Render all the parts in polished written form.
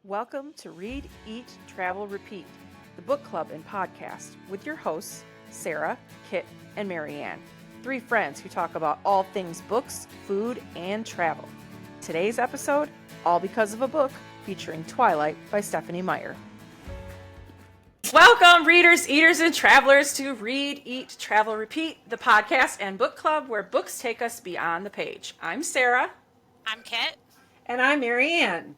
Welcome to Read, Eat, Travel, Repeat, the book club and podcast with your hosts, Sarah, Kit, and Marianne, three friends who talk about all things books, food, and travel. Today's episode, all because of a book, featuring Twilight by Stephanie Meyer. Welcome, readers, eaters, and travelers to Read, Eat, Travel, Repeat, the podcast and book club where books take us beyond the page. I'm Sarah. I'm Kit. And I'm Marianne.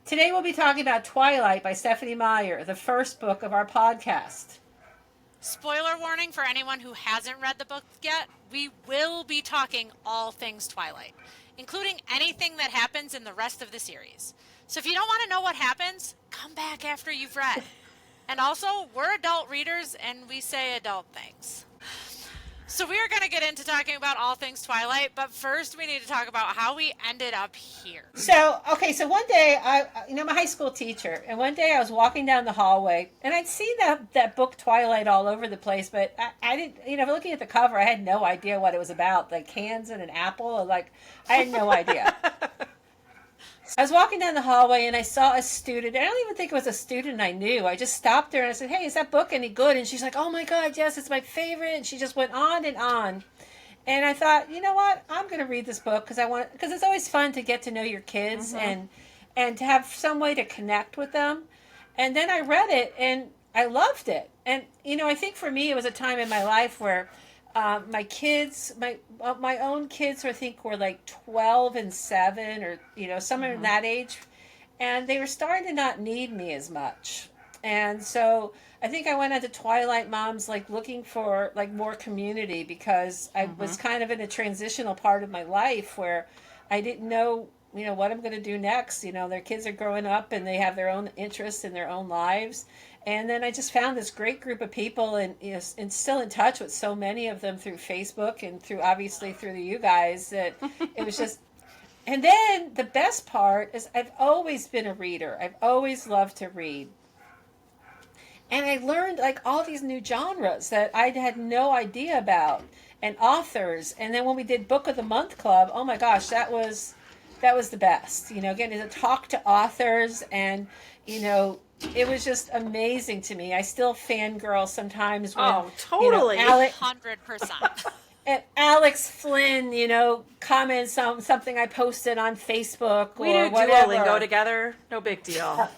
Today we'll be talking about Twilight by Stephanie Meyer, the first book of our podcast. Spoiler warning for anyone who hasn't read the book yet, we will be talking all things Twilight, including anything that happens in the rest of the series. So if you don't want to know what happens, come back after you've read. And also, we're adult readers and we say adult things. So we are going to get into talking about all things Twilight, but first we need to talk about how we ended up here. So one day, I'm a high school teacher, and one day I was walking down the hallway, and I'd seen that book Twilight all over the place, but I didn't, looking at the cover, I had no idea what it was about, like cans and an apple, I had no idea. I was walking down the hallway and I saw a student. I don't even think it was a student I knew. I just stopped her and I said, "Hey, is that book any good?" And she's like, "Oh my God, yes, it's my favorite." And she just went on and on. And I thought, you know what? I'm going to read this book because it's always fun to get to know your kids and to have some way to connect with them. And then I read it and I loved it. And I think for me it was a time in my life where my kids, my own kids, I think were like 12 and 7 or, somewhere in that age. And they were starting to not need me as much. And so I think I went into Twilight Moms, looking for more community because I was kind of in a transitional part of my life where I didn't know, what I'm going to do next. Their kids are growing up and they have their own interests in their own lives. And then I just found this great group of people and still in touch with so many of them through Facebook and obviously through you guys that it was just, and then the best part is I've always been a reader. I've always loved to read. And I learned all these new genres that I had no idea about and authors. And then when we did Book of the Month Club, oh my gosh, that was the best. Getting to talk to authors and, it was just amazing to me. I still fangirl sometimes when totally. 100%. And Alex Flynn, comments on something I posted on Facebook we or do whatever. Duolingo together. No big deal.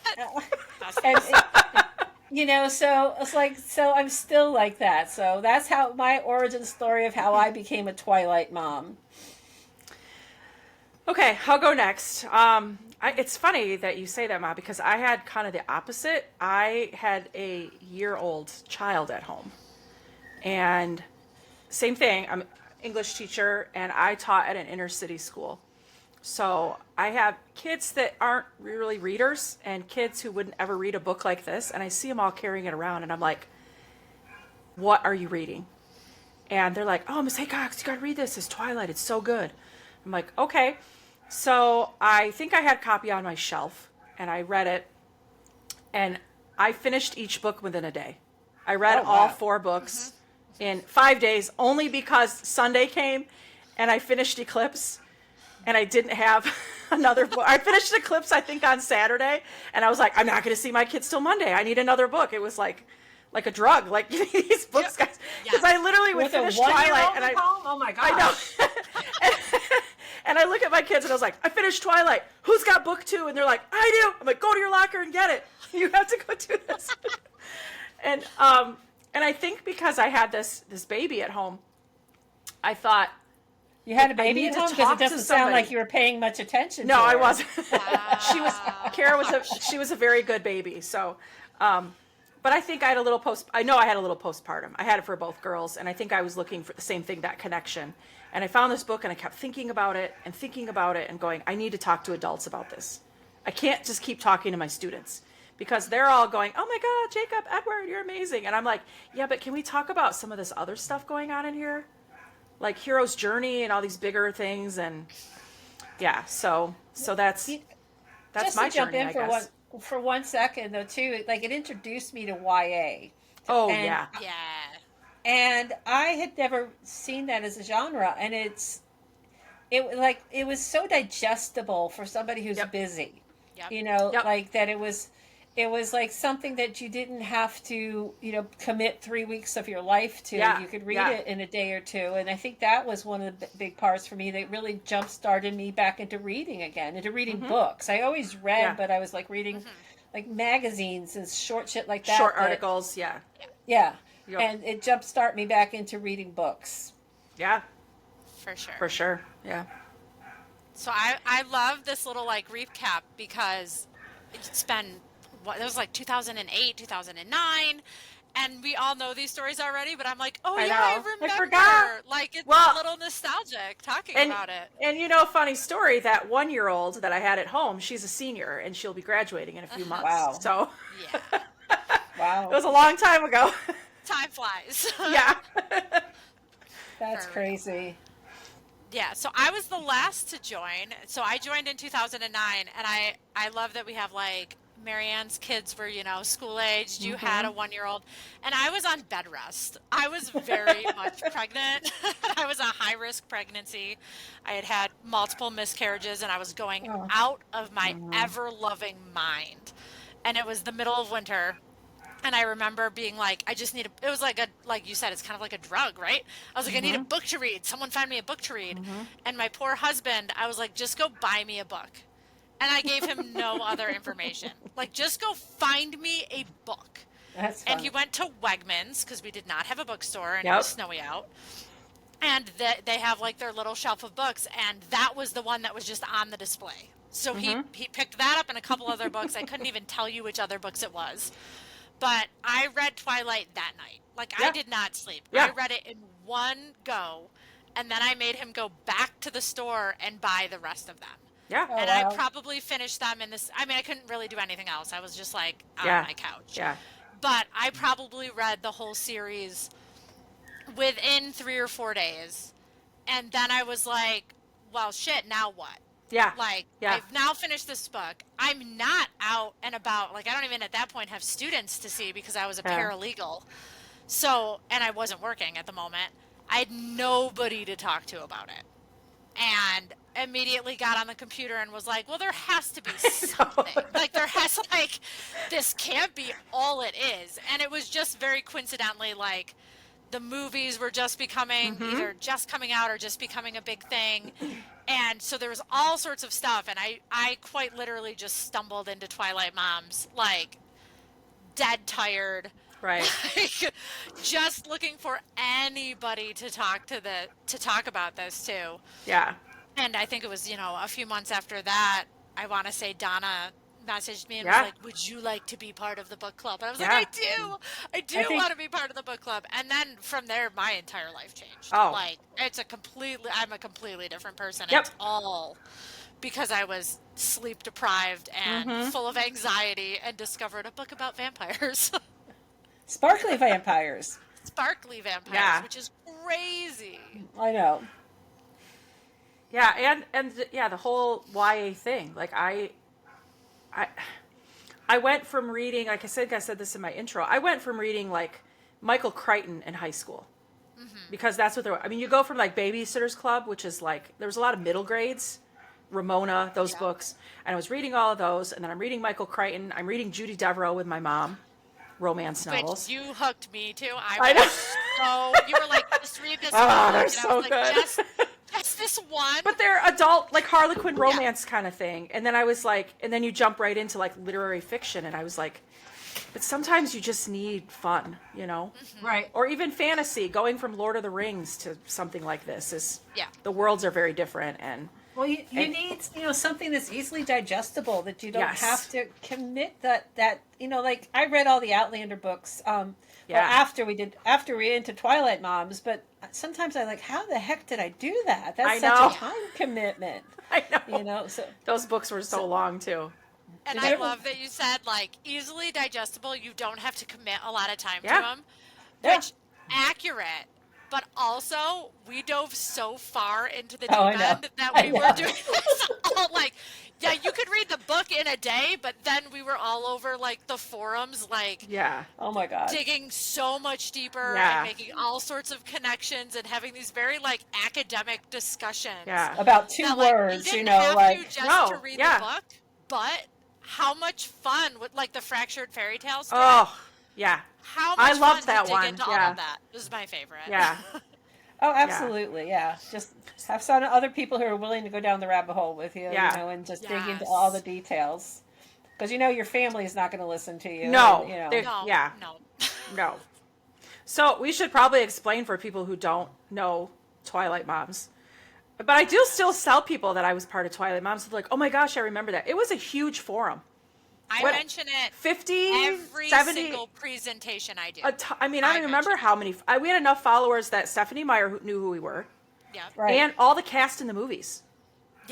So it's so I'm still like that. So that's how my origin story of how I became a Twilight mom. Okay, I'll go next. It's funny that you say that, Ma, because I had kind of the opposite. I had a year-old child at home. And same thing, I'm an English teacher, and I taught at an inner-city school. So I have kids that aren't really readers and kids who wouldn't ever read a book like this. And I see them all carrying it around, and I'm like, what are you reading? And they're like, "Oh, Miss Haycox, you got to read this. It's Twilight. It's so good." I'm like, okay. So I think I had a copy on my shelf, and I read it, and I finished each book within a day. I read all 4 books in 5 days, only because Sunday came, and I finished Eclipse, and I didn't have another book. I finished Eclipse, I think, on Saturday, and I was like, I'm not going to see my kids till Monday. I need another book. It was like a drug, these books, guys. Because I literally would finish Twilight, and oh my gosh. I know. And I look at my kids and I was like, I finished Twilight. Who's got book 2? And they're like, I do. I'm like, go to your locker and get it. You have to go do this. And I think because I had this baby at home, I thought, you had a baby at home? Because it doesn't sound like you were paying much attention to her. No, I wasn't. Kara was a very good baby. So, but I think I had a little postpartum. I had it for both girls, and I think I was looking for the same thing, that connection. And I found this book, and I kept thinking about it and going, I need to talk to adults about this. I can't just keep talking to my students because they're all going, "Oh my God, Jacob, Edward, you're amazing." And I'm like, yeah, but can we talk about some of this other stuff going on in here? Like Hero's Journey and all these bigger things. And yeah, so that's my journey, I guess. For 1 second though too, it introduced me to YA. Oh, yeah. And I had never seen that as a genre, and it was so digestible for somebody who's busy. Yep. You know, Yep. like that it was like something that you didn't have to, you know, commit 3 weeks of your life to. Yeah. You could read Yeah. it in a day or two. And I think that was one of the big parts for me that really jump started me back into reading again, into reading books. I always read, Yeah. but I was like reading like magazines and short shit like that. Short that- articles. Yeah. Yeah. Yep. And it jump start me back into reading books. Yeah. For sure. For sure. Yeah. So I love this little like recap because it's been what it was like 2008, 2009, and we all know these stories already. But I'm like, oh I yeah, know. I I remember. forgot. Like it's Well, a little nostalgic talking And about it. and you know, funny story. That 1-year-old that I had at home, she's a senior, and she'll be graduating in a few months. Wow. So Yeah, Wow. it was a long time ago. time flies. Yeah. That's For real. crazy. Yeah, so I was the last to join. So I joined in 2009, and I love that we have like Marianne's kids were, you know, school aged. You had a 1-year-old, and I was on bed rest. I was very much pregnant. I was a high risk pregnancy. I had had multiple miscarriages, and I was going Oh. out of my ever loving mind. And it was the middle of winter. And I remember being like, I just need it was like like you said, it's kind of like a drug, right? I was like, I need a book to read. Someone find me a book to read. And my poor husband, I was like, just go buy me a book. And I gave him no other information. Like, just go find me a book. That's fun. And he went to Wegmans because we did not have a bookstore and it Yep. was snowy out. And they have like their little shelf of books. And that was the one that was just on the display. So he picked that up and a couple other books. I couldn't even tell you which other books it was. But I read Twilight that night. Like, I Yeah. did not sleep. Yeah. I read it in one go, and then I made him go back to the store and buy the rest of them. Yeah. Oh, And wow. I probably finished them in this. I mean, I couldn't really do anything else. I was just like on Yeah. my couch. Yeah. But I probably read the whole series within 3 or 4 days. And then I was like, well, shit, now what? Yeah. Like, Yeah. I've now finished this book. I'm not out and about. Like, I don't even at that point have students to see because I was a Yeah. paralegal. So, and I wasn't working at the moment. I had nobody to talk to about it. And immediately got on the computer and was like, well, there has to be something. Like, there has, like, this can't be all it is. And it was just very coincidentally, like, the movies were just becoming either just coming out or just becoming a big thing. And so there was all sorts of stuff. And I quite literally just stumbled into Twilight Moms, like, dead tired. Right. Like, just looking for anybody to talk about this too. Yeah. And I think it was, you know, a few months after that, I want to say Donna messaged me and Yeah. was like, would you like to be part of the book club? And I was Yeah. like, I do think- want to be part of the book club. And then from there, my entire life changed. Oh. Like, I'm a completely different person. Yep. It's all because I was sleep deprived and full of anxiety and discovered a book about vampires. Sparkly vampires. Sparkly vampires, Yeah. which is crazy. I know. Yeah, and yeah, the whole YA thing. Like I went from reading, like I said this in my intro. I went from reading like Michael Crichton in high school. Because that's what there were. I mean, you go from like Babysitter's Club, which is like there was a lot of middle grades, Ramona, those books, and I was reading all of those, and then I'm reading Michael Crichton. I'm reading Judy Deveraux with my mom, romance novels. Which you hooked me to. I know. So you were like, just read this Oh, one. they're And so I was like, good. just this one. But they're adult, like Harlequin romance kind of thing. And then I was like, and then you jump right into like literary fiction, and I was like, but sometimes you just need fun, you know? Right. Or even fantasy, going from Lord of the Rings to something like this is, Yeah. the worlds are very different. And Well, you And- need, you know, something that's easily digestible that you don't Yes. have to commit that, you know, like I read all the Outlander books, Yeah. well, after we into Twilight Moms, but sometimes I like, how the heck did I do that? That's I such know. a time commitment, I know. you know, so. Those books were so long too. And Did I you ever- love that you said, like, easily digestible. You don't have to commit a lot of time Yeah. to them. Yeah. Which, accurate. But also, we dove so far into the Oh, I deep know. end that I we know. were doing this all, like, yeah, you could read the book in a day, but then we were all over, like, the forums, like, Yeah. Oh my God. digging so much deeper Yeah. and making all sorts of connections and having these very, like, academic discussions. Yeah. About two That, like, words, you you didn't know, have like, to just No, to read yeah. the book, but how much fun with like the Fractured Fairy Tale story. Oh, yeah. How I much loved fun that to dig one. into all Yeah. of that. This is my favorite. Yeah. Oh, absolutely, yeah. Just have some other people who are willing to go down the rabbit hole with you, Yeah. you know, and just dig into Yes. all the details. Because you know your family is not going to listen to you. No, and, you know. they- No. Yeah. No. No. So we should probably explain for people who don't know Twilight Moms. But I do still tell people that I was part of Twilight Moms. They're like, oh my gosh, I remember that. It was a huge forum. I What- mention it 50, every 70, single presentation I do. I mean, I don't remember how many. We had enough followers that Stephanie Meyer knew who we were. Yeah. Right. And all the cast in the movies.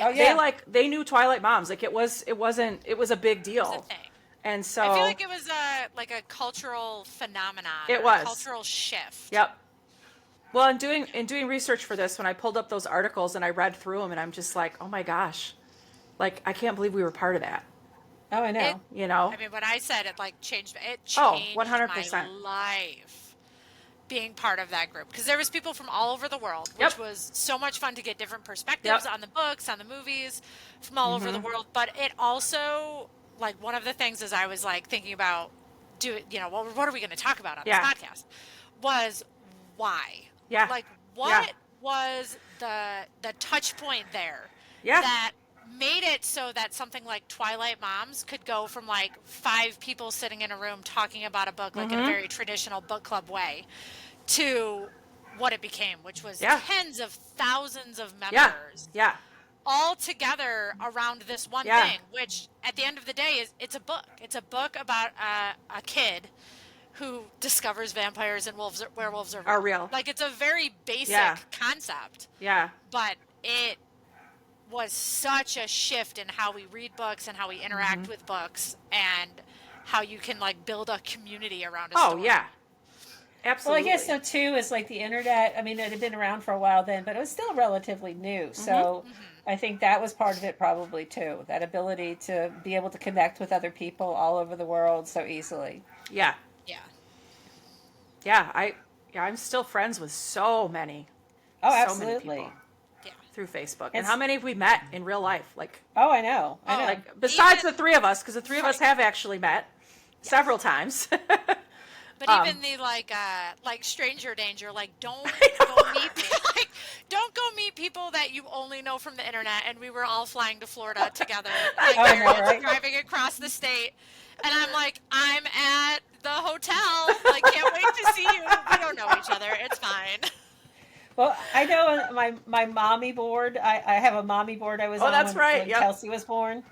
Oh, yeah. They knew Twilight Moms. Like it was a big deal. It was a thing. And so I feel like it was a cultural phenomenon. It or was. a cultural shift. Yep. Well, in doing research for this, when I pulled up those articles and I read through them, and I'm just like, oh my gosh, like I can't believe we were part of that. Oh, I know. It- You know? I mean, when I said it, like changed Oh, my 100%. life being part of that group because there was people from all over the world, which Yep. was so much fun to get different perspectives Yep. on the books, on the movies, from all over the world. But it also, like, one of the things as I was like thinking about, what are we going to talk about on Yeah. this podcast, was why. Yeah. Like, what Yeah. was the touch point there Yeah. that made it so that something like Twilight Moms could go from like 5 people sitting in a room talking about a book like in a very traditional book club way to what it became, which was Yeah. tens of thousands of Yeah. members Yeah. all together around this one Yeah. thing, which at the end of the day it's a book. It's a book about a kid who discovers vampires and werewolves Are real. Like it's a very basic Yeah. concept, Yeah. but it was such a shift in how we read books and how we interact with books and how you can like build a community around a Oh story. yeah. Well, Absolutely. I guess so too. Is like the internet. I mean, it had been around for a while then, but it was still relatively new. So I think that was part of it, probably too. That ability to be able to connect with other people all over the world so easily. Yeah. Yeah. Yeah. I'm still friends with so many. Oh, so absolutely. Many people Yeah. through Facebook. And It's- how many have we met in real life? Like Oh, I know. I know. like besides Even- the three of us, because the three of us have actually met several times. But even the like stranger danger, like don't go meet like don't go meet people that you only know from the internet. And we were all flying to Florida together, like I know, parents right? driving across the state, and I'm like, I'm at the hotel, like can't wait to see you. We don't know each other. It's fine. Well, I know my mommy board. I have a mommy board I was Oh, on that's when, right, when yep. Kelsey was born.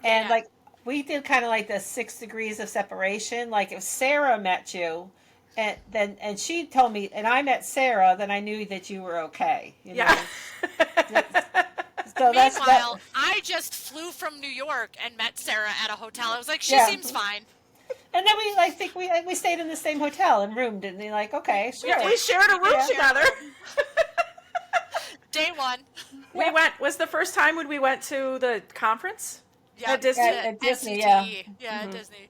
And Yeah. like we did kind of like the 6 degrees of separation. Like if Sarah met you and she told me and I met Sarah, then I knew that you were okay. You Yeah. know? So that's Meanwhile, I just flew from New York and met Sarah at a hotel. I was like, she Yeah. seems fine. and then we like think we stayed in the same hotel and room, didn't we? Like, okay, sure. We shared a room Yeah. together. Day one. We was the first time when we went to the conference Yeah, at Disney. At Disney, NCTE. Yeah, at Disney.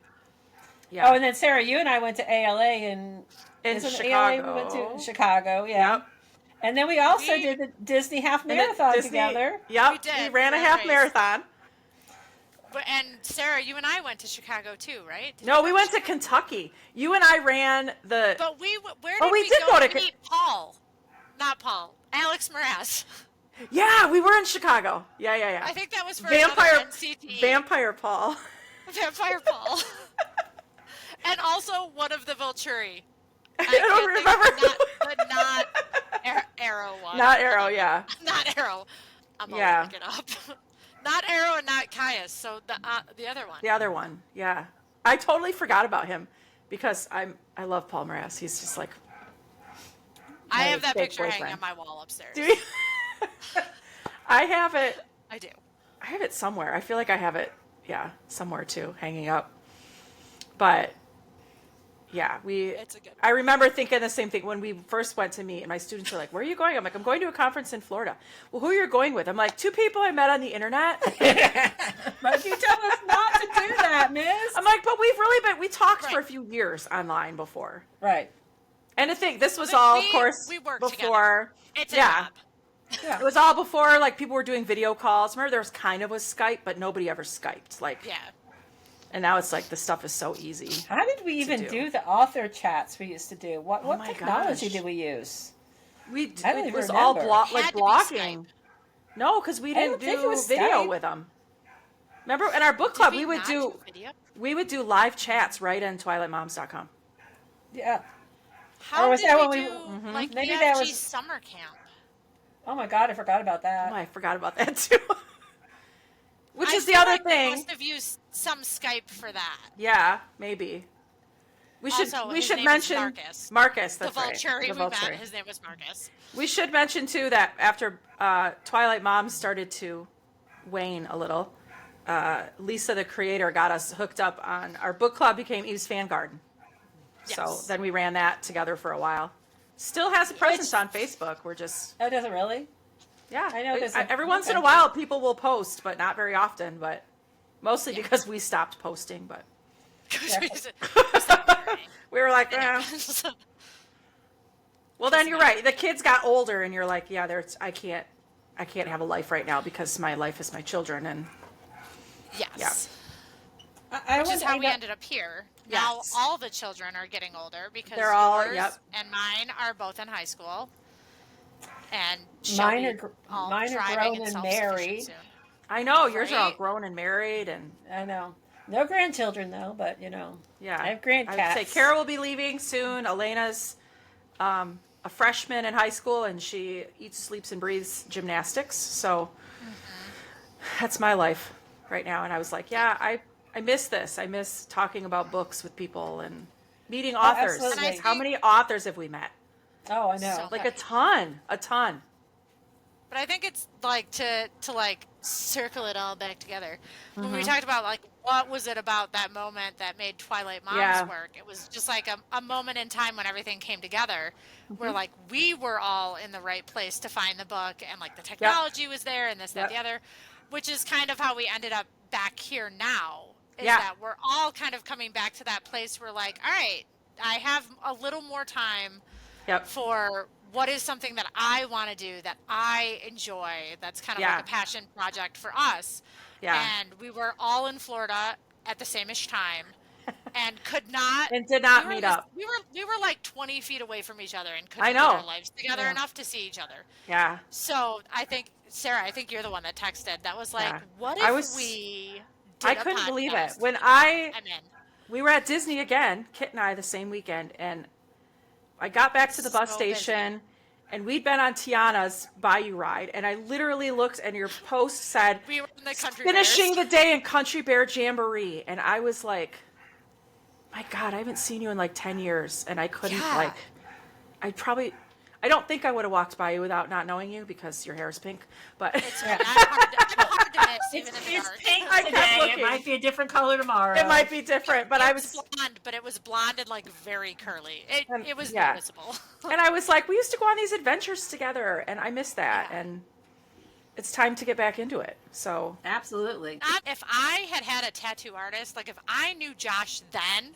Yeah. Oh, and then Sarah, you and I went to ALA in isn't it Chicago. ALA we went to Chicago, yeah. Yep. And then we also We- did the Disney half And then marathon Disney- together. Yep. We did. We ran a We half raced. marathon. And Sarah, you and I went to Chicago too, right? Did No, you we go went to Kentucky. You and I ran the. But where Oh, did we we did go go to to meet Paul? Not Paul. Alex Morass. Yeah, we were in Chicago. Yeah, yeah, yeah. I think that was for Vampire, another NCT. Vampire Paul. Vampire Paul. And also one of the Volturi. I don't remember. But not Arrow one. Not Arrow, yeah. Not Arrow. I'm Yeah. gonna look it up. Not Arrow and not Caius. So the other one. The other one, yeah. I totally forgot about him because I love Paul Morass. He's just like. I my have that fake picture hanging boyfriend. on my wall upstairs. Do you? I have it. I do. I have it somewhere. I feel like I have it, yeah, somewhere too, hanging up. But yeah, It's a good one. I remember thinking the same thing when we first went to meet, and my students were like, "Where are you going?" I'm like, "I'm going to a conference in Florida." Well, who are you going with? I'm like, 2 people I met on the internet. But you told us not to do that, miss. I'm like, but we talked for a Right. few years online before. Right. And I think this was But all, we- of course, we worked before. It's a yeah. job. Yeah. It was all before, like, people were doing video calls. Remember, there was kind of was Skype, but nobody ever Skyped. Like, Yeah. And now it's like the stuff is so easy. How did we even do the author chats we used to do? What my technology gosh. did we use? It even was all remember. like Had to be blogging. Skype. No, because we I didn't don't think it do was video Skype. with them. Remember, in our book Did club, we we would not do video? live chats right on TwilightMoms.com. Yeah. How Or was did that we when we- do like Maybe BFG that was- summer camp? Oh my God, I forgot about that. Oh, I forgot about that too. Which I is the feel other like we thing. must have used some Skype for that. Yeah, maybe. We should Also, we his should name is mention Marcus. Marcus. The That's right. Vulturi The we met, Vulturi. his name was Marcus. We should mention too that after Twilight Moms started to wane a little, Lisa, the creator, got us hooked up on our book club. Became Eve's Fan Garden. So Yes. then we ran that together for a while. Still has a presence on Facebook. We're just Oh, does it really? yeah. I know there's a- every once in a okay. while people will post, but not very often. But mostly because we stopped posting. But we were like, well, then you're right. The kids got older, and you're like, yeah, there's I can't have a life right now because my life is my children, and Yes. I Which is was- how I we know- ended up here. Now Yes. all the children are getting older because They're all- yours yep. and mine are both in high school. And Mine Shelby are all mine are driving grown and and self-sufficient married. soon. I know yours are all Right? grown and married, and I know. No grandchildren though, but yeah, I have grandcats. I would say Kara will be leaving soon. Elena's a freshman in high school, and she eats, sleeps, and breathes gymnastics. So that's my life right now. And I was like, yeah, I miss this. I miss talking about books with people and meeting authors. absolutely. And I How many authors have we met? Oh, I know. So- Like a ton. But I think it's like to like circle it all back together. When Mm-hmm. we talked about like what was it about that moment that made Twilight Moms Yeah. work, it was just like a moment in time when everything came together, where Mm-hmm. like we were all in the right place to find the book, and like the technology was there, and this, that, Yep. the other, which is kind of how we ended up back here now. Is Yeah. that we're all kind of coming back to that place where like, all right, I have a little more time Yep. for what is something that I want to do that I enjoy. That's kind of Yeah. like a passion project for us. Yeah. And we were all in Florida at the same-ish time and could not And did not we were meet this- up. We were like 20 feet away from each other and couldn't I get know. our lives together Yeah. enough to see each other. Yeah. So I think Sarah, I think you're the one that texted. That was like, Yeah. what I if was- we did I a couldn't believe it. podcast? When I'm in. we were at Disney again, Kit and I, the same weekend, and I got back to the bus So busy. station, and we'd been on Tiana's Bayou ride, and I literally looked, and your post said, We were in the country finishing Bears. the day in Country Bear Jamboree, and I was like, my God, I haven't seen you in like 10 years, and I couldn't, Yeah. I don't think I would have walked by you without not knowing you, because your hair is pink, but I'm hard to miss, even in the It's dark. pink I kept today. It looking. might be a different color tomorrow. it might be different, but I It was... blonde, but it was blonde and like very curly. It was yeah. noticeable. And I was like, we used to go on these adventures together, and I miss that, Yeah. and it's time to get back into it. So, Absolutely. If I had had a tattoo artist, like if I knew Josh then,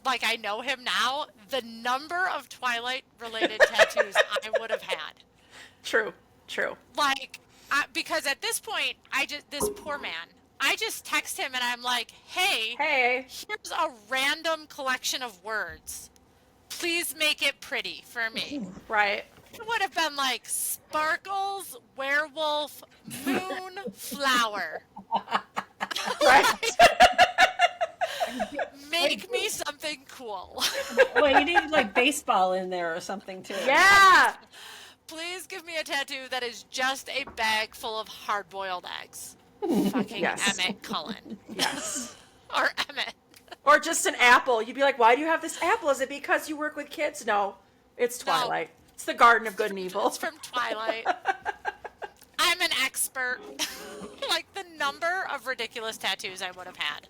like I know him now, the number of Twilight related tattoos I would have had. true. Like, because at this point, this poor man, I just text him and I'm like, hey, here's a random collection of words. Please make it pretty for me. Right. It would have been like sparkles, werewolf, moon, flower. Right. Make me something cool. Well, you needed like baseball in there or something too. Yeah. Please give me a tattoo that is just a bag full of hard-boiled eggs. Fucking Yes. Emmett Cullen. Yes. Or Emmett. Or just an apple. You'd be like, why do you have this apple? Is it because you work with kids? No. It's No. Twilight. It's the Garden of Good and Evil. It's from Twilight. I'm an expert. Like the number of ridiculous tattoos I would have had.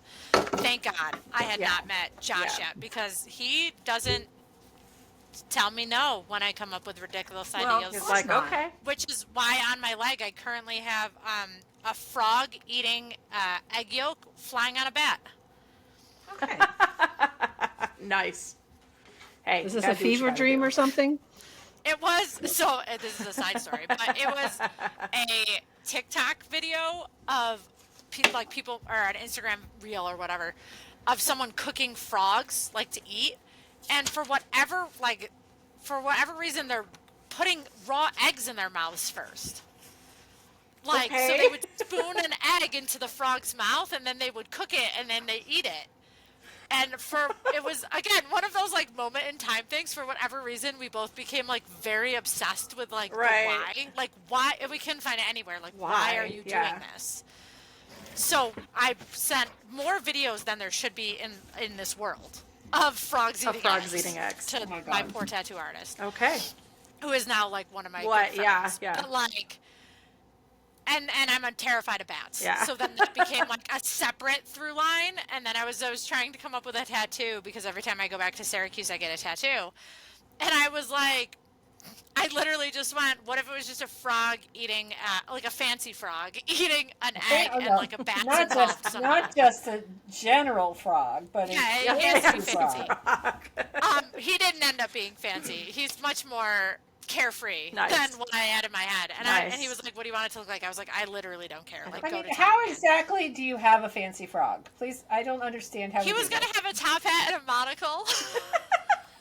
Thank God I had Yeah. not met Josh Yeah. yet, because he doesn't tell me no when I come up with ridiculous Well, ideas. It's like, not. okay. Which is why on my leg I currently have a frog eating egg yolk flying on a bat. Okay. Nice. Hey. Is this gotta a do what you fever gotta dream do. or something? It was, so this is a side story, but it was a TikTok video of like people or an Instagram reel or whatever of someone cooking frogs like to eat, and for whatever reason they're putting raw eggs in their mouths first. Like, so Okay. they would spoon an egg into the frog's mouth and then they would cook it and then they eat it. And it was, again, one of those like moment in time things. For whatever reason, we both became like very obsessed with like the why. Like, why, and we couldn't find it anywhere. Like, why are you doing this? So I sent more videos than there should be in this world of frogs eating eggs to my poor tattoo artist. Okay. Who is now like one of my good friends. Yeah. But like, and I'm terrified of bats. Yeah. So then that became like a separate through line. And then I was trying to come up with a tattoo because every time I go back to Syracuse, I get a tattoo. And I was like, I literally just went, what if it was just a frog eating, like a fancy frog eating an egg and like a bat's involved somehow. Not just a general frog, but yeah, he has to be fancy. frog. He didn't end up being fancy. He's much more carefree Nice. than what I had in my head. And Nice. and he was like, what do you want it to look like? I was like, I literally don't care. Like, I go mean, to how town. exactly do you have a fancy frog? Please, I don't understand how He you was do going to that. have a top hat and a monocle.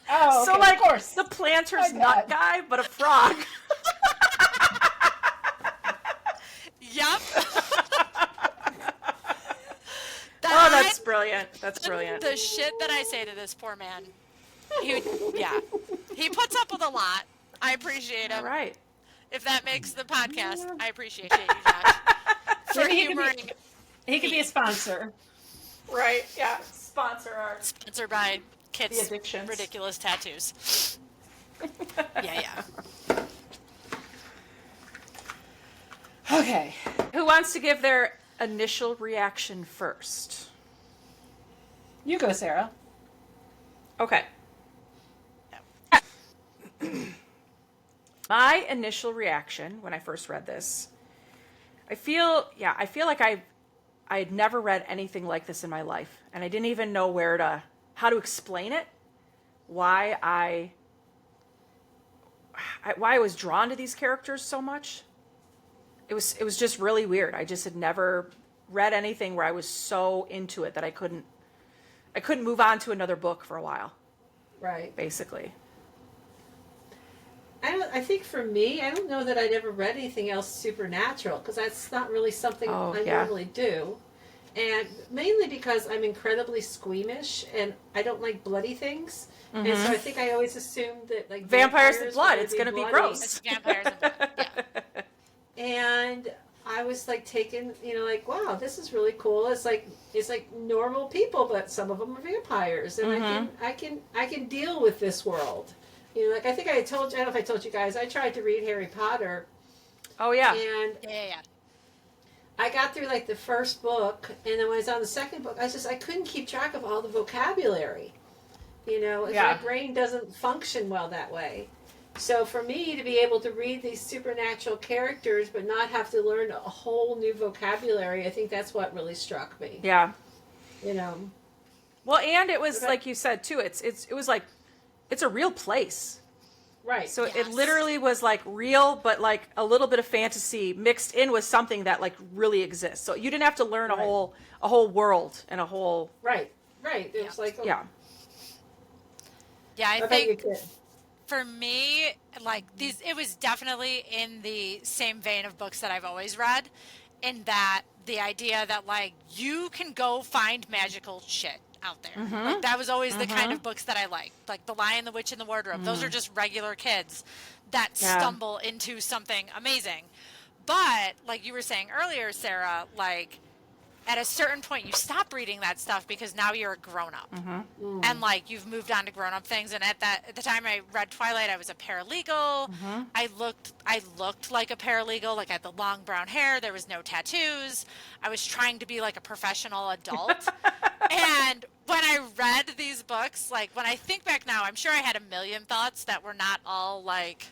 Oh, okay, So like of course. the planter's My nut bad. guy, but a frog. Yep. Oh, that's brilliant. That's brilliant. The shit that I say to this poor man. He puts up with a lot. I appreciate him. All right. If that makes the podcast, I appreciate you, Josh. For Maybe he could be- humoring. He could be a sponsor. Right. Yeah. Sponsor our. Sponsored by Kit's The Addictions. Ridiculous Tattoos. Yeah. Okay. Who wants to give their initial reaction first? You go, Sarah. Okay. My initial reaction when I first read this, I feel like I had never read anything like this in my life, and I didn't even know how to explain it, why I was drawn to these characters so much. It was just really weird. I just had never read anything where I was so into it that I couldn't move on to another book for a while, Right. basically. I think for me, I don't know that I'd ever read anything else supernatural because that's not really something I normally do. And mainly because I'm incredibly squeamish and I don't like bloody things. Mm-hmm. And so I think I always assumed that like vampires and blood, it's going to be gross. It's vampires and blood. Yeah. And I was like taken, like, wow, this is really cool. It's like normal people, but some of them are vampires, and I can deal with this world. Like I think I don't know if I told you guys, I tried to read Harry Potter. Oh yeah. And Yeah. I got through like the first book, and then when I was on the second book, I couldn't keep track of all the vocabulary. My brain doesn't function well that way. So for me to be able to read these supernatural characters but not have to learn a whole new vocabulary, I think that's what really struck me. Yeah. Well, and it was like you said too. It was like it's a real place. Right. So it literally was like real, but like a little bit of fantasy mixed in with something that like really exists. So you didn't have to learn a whole world and a whole. Right. It was like Yeah. Yeah, I think for me, like it was definitely in the same vein of books that I've always read, in that the idea that like you can go find magical shit out there. Like that was always the kind of books that I liked. Like The Lion, the Witch, and the Wardrobe. Those are just regular kids that stumble into something amazing. But like you were saying earlier, Sarah, like at a certain point you stop reading that stuff because now you're a grown-up. And like you've moved on to grown-up things. And at the time I read Twilight, I was a paralegal. I looked like a paralegal. Like I had the long brown hair, there was no tattoos. I was trying to be like a professional adult. And when I read these books, like when I think back now, I'm sure I had a million thoughts that were not all like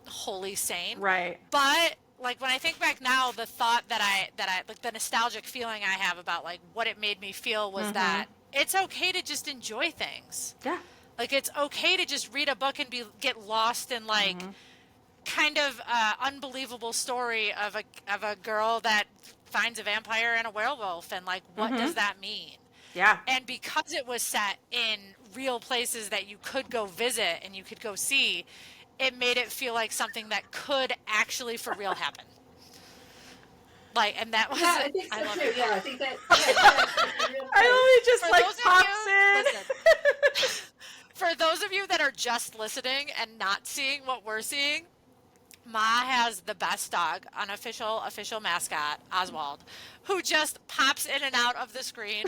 wholly sane. Right. But like when I think back now, the thought that I like the nostalgic feeling I have about like what it made me feel was that it's okay to just enjoy things. Yeah. Like it's okay to just read a book and get lost in like kind of unbelievable story of a girl that finds a vampire and a werewolf, and like, what does that mean? Yeah. And because it was set in real places that you could go visit and you could go see, it made it feel like something that could actually for real happen. Like, and that was, Yeah, I think so love too. it. Yeah, I think that. Yeah, a real I place. only just For like those of pops you, in. listen, for those of you that are just listening and not seeing what we're seeing, Ma has the best dog, unofficial official mascot, Oswald, who just pops in and out of the screen.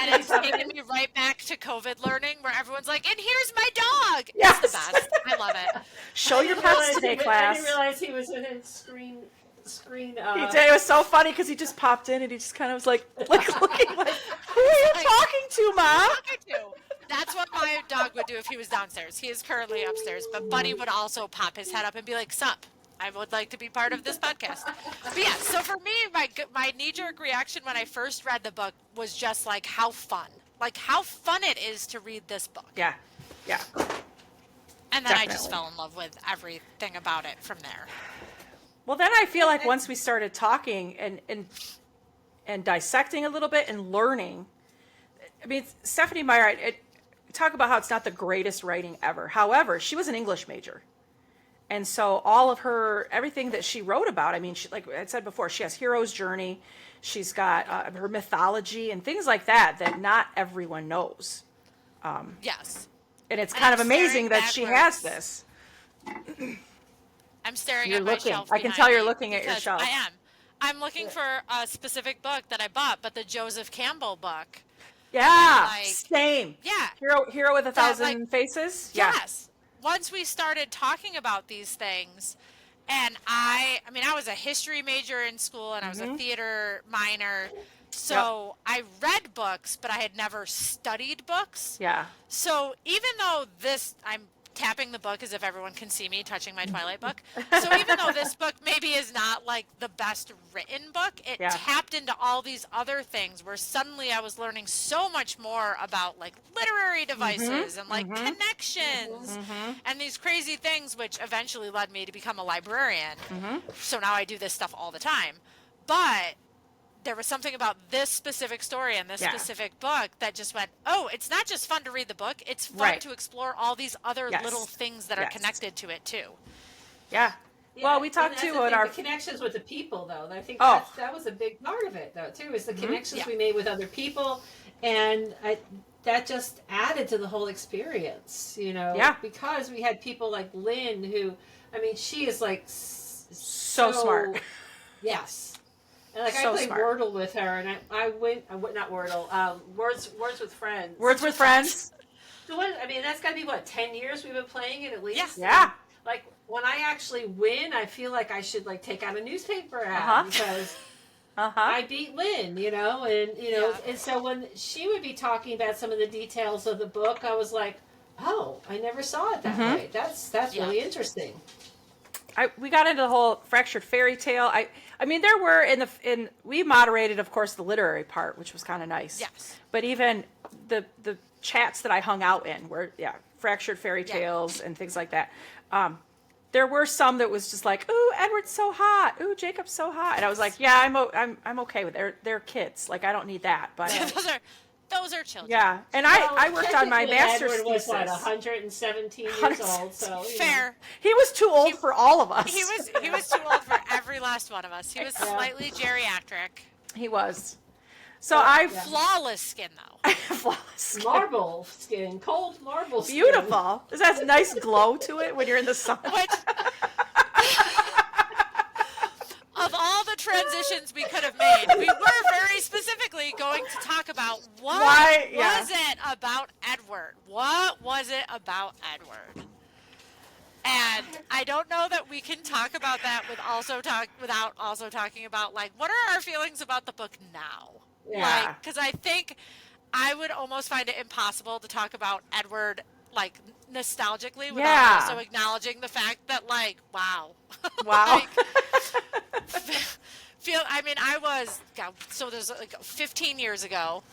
And it's taken me right back to COVID learning where everyone's like, and here's my dog. Yes. It's the best. I love it. Show your pets today, I class. didn't realize he was within screen. He did. It was so funny because he just popped in and he just kind of was like looking like, who are you talking to, Mom? That's what my dog would do if he was downstairs. He is currently upstairs, but Buddy would also pop his head up and be like, "Sup, I would like to be part of this podcast." But yeah, so for me, my knee-jerk reaction when I first read the book was just like how fun it is to read this book. Yeah. Yeah. And then I Definitely. just fell in love with everything about it from there. Well, then I feel like once we started talking and dissecting a little bit and learning, I mean, Stephanie Meyer, talk about how it's not the greatest writing ever. However, she was an English major. And so all of everything that she wrote about, I mean, like I said before, she has hero's journey. She's got her mythology and things like that not everyone knows. Yes. And it's kind of amazing that she has this. I'm staring You're at my looking. shelf. I can behind tell you're me looking at your because shelf. I am. I'm looking for a specific book that I bought, but the Joseph Campbell book. Yeah, Like, same. Yeah. Hero with a That, Thousand Faces. Yeah. Yes. Once we started talking about these things, and I mean, I was a history major in school and I was a theater minor. So I read books, but I had never studied books. Yeah. So even though I'm tapping the book as if everyone can see me touching my Twilight book. So even though this book maybe is not like the best written book, it tapped into all these other things where suddenly I was learning so much more about like literary devices and like connections and these crazy things, which eventually led me to become a librarian. So now I do this stuff all the time. But there was something about this specific story and this specific book that just went, oh, it's not just fun to read the book. It's fun to explore all these other little things that are connected to it, too. Yeah. Well, we talked too about our the connections with the people, though. I think that was a big part of it, though, too, is the connections we made with other people. And that just added to the whole experience, you know? Yeah. Because we had people like Lynn who, I mean, she is like so smart. Yes. And like So I played smart. Wordle with her, and I went not Wordle, Words with Friends. Words with Friends. So I mean, that's got to be 10 years we've been playing it at least. Yeah. Like when I actually win, I feel like I should like take out a newspaper ad because I beat Lynn, you know, and so when she would be talking about some of the details of the book, I was like, oh, I never saw it that way. That's really interesting. We got into the whole fractured fairy tale. I mean, there were we moderated, of course, the literary part, which was kind of nice. Yes. But even the chats that I hung out in were fractured fairy tales and things like that. There were some that was just like, ooh, Edward's so hot. Ooh, Jacob's so hot. And I was like, yeah, I'm okay with it. They're kids. Like I don't need that. But those are children. yeah, and I worked on my master's Edward was thesis. 117 years old. So Fair. He was too old for all of us. He was too old for every last one of us. He was slightly geriatric. He was. So I Flawless skin though. flawless skin. marble skin, cold marble skin. Beautiful. It has a nice glow to it when you're in the sun. Which, of all the transitions we could have made, we were very specifically going to talk about what was it about Edward? What was it about Edward? And I don't know that we can talk about that without also talking about like what are our feelings about the book now? Yeah. Like, because I think I would almost find it impossible to talk about Edward like nostalgically without also acknowledging the fact that like wow. Like, so there's like 15 years ago.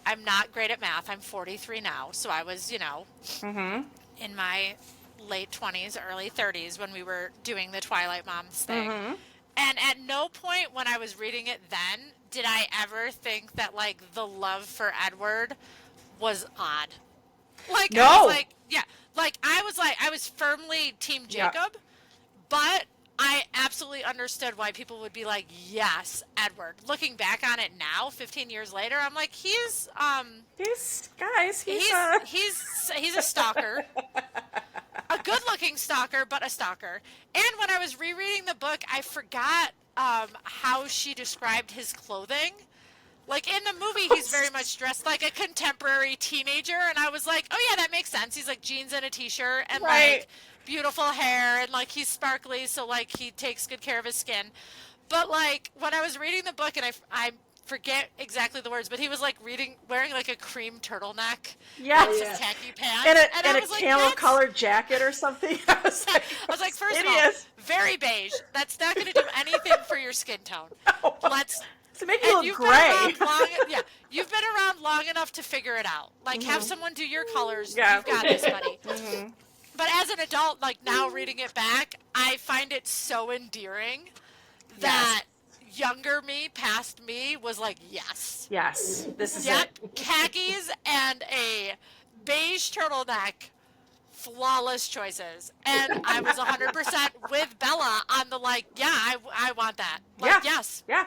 I'm not great at math. I'm 43 now. So I was, in my late 20s, early 30s when we were doing the Twilight Moms thing. And at no point when I was reading it then did I ever think that like the love for Edward was odd. Like I was No. like, yeah, I was firmly Team Yeah. Jacob, but I absolutely understood why people would be like, yes, Edward. Looking back on it now, 15 years later, I'm like, He's guys. he's a stalker, a good-looking stalker, but a stalker. And when I was rereading the book, I forgot how she described his clothing. Like in the movie, he's very much dressed like a contemporary teenager, and I was like, oh yeah, that makes sense. He's like jeans and a t-shirt and Right. like beautiful hair, and like he's sparkly, so like he takes good care of his skin. But like when I was reading the book, and I forget exactly the words, but he was like wearing like a cream turtleneck, Yeah. and yeah. some khaki pants, And I a was like, camel that's... colored jacket or something. I was like, first of all, hideous. very beige. That's not going to do anything for your skin tone. No. Let's To make And you look you've gray. been around long, yeah, you've been around long enough to figure it out. Like, have someone do your colors. Yeah. You've got this, buddy. But as an adult, like now reading it back, I find it so endearing that younger me, past me, was like, yes. Yes. This is Yep, it. khakis and a beige turtleneck. Flawless choices. And I was 100% with Bella on the like, yeah, I want that. Like, Yeah. yes. Yeah.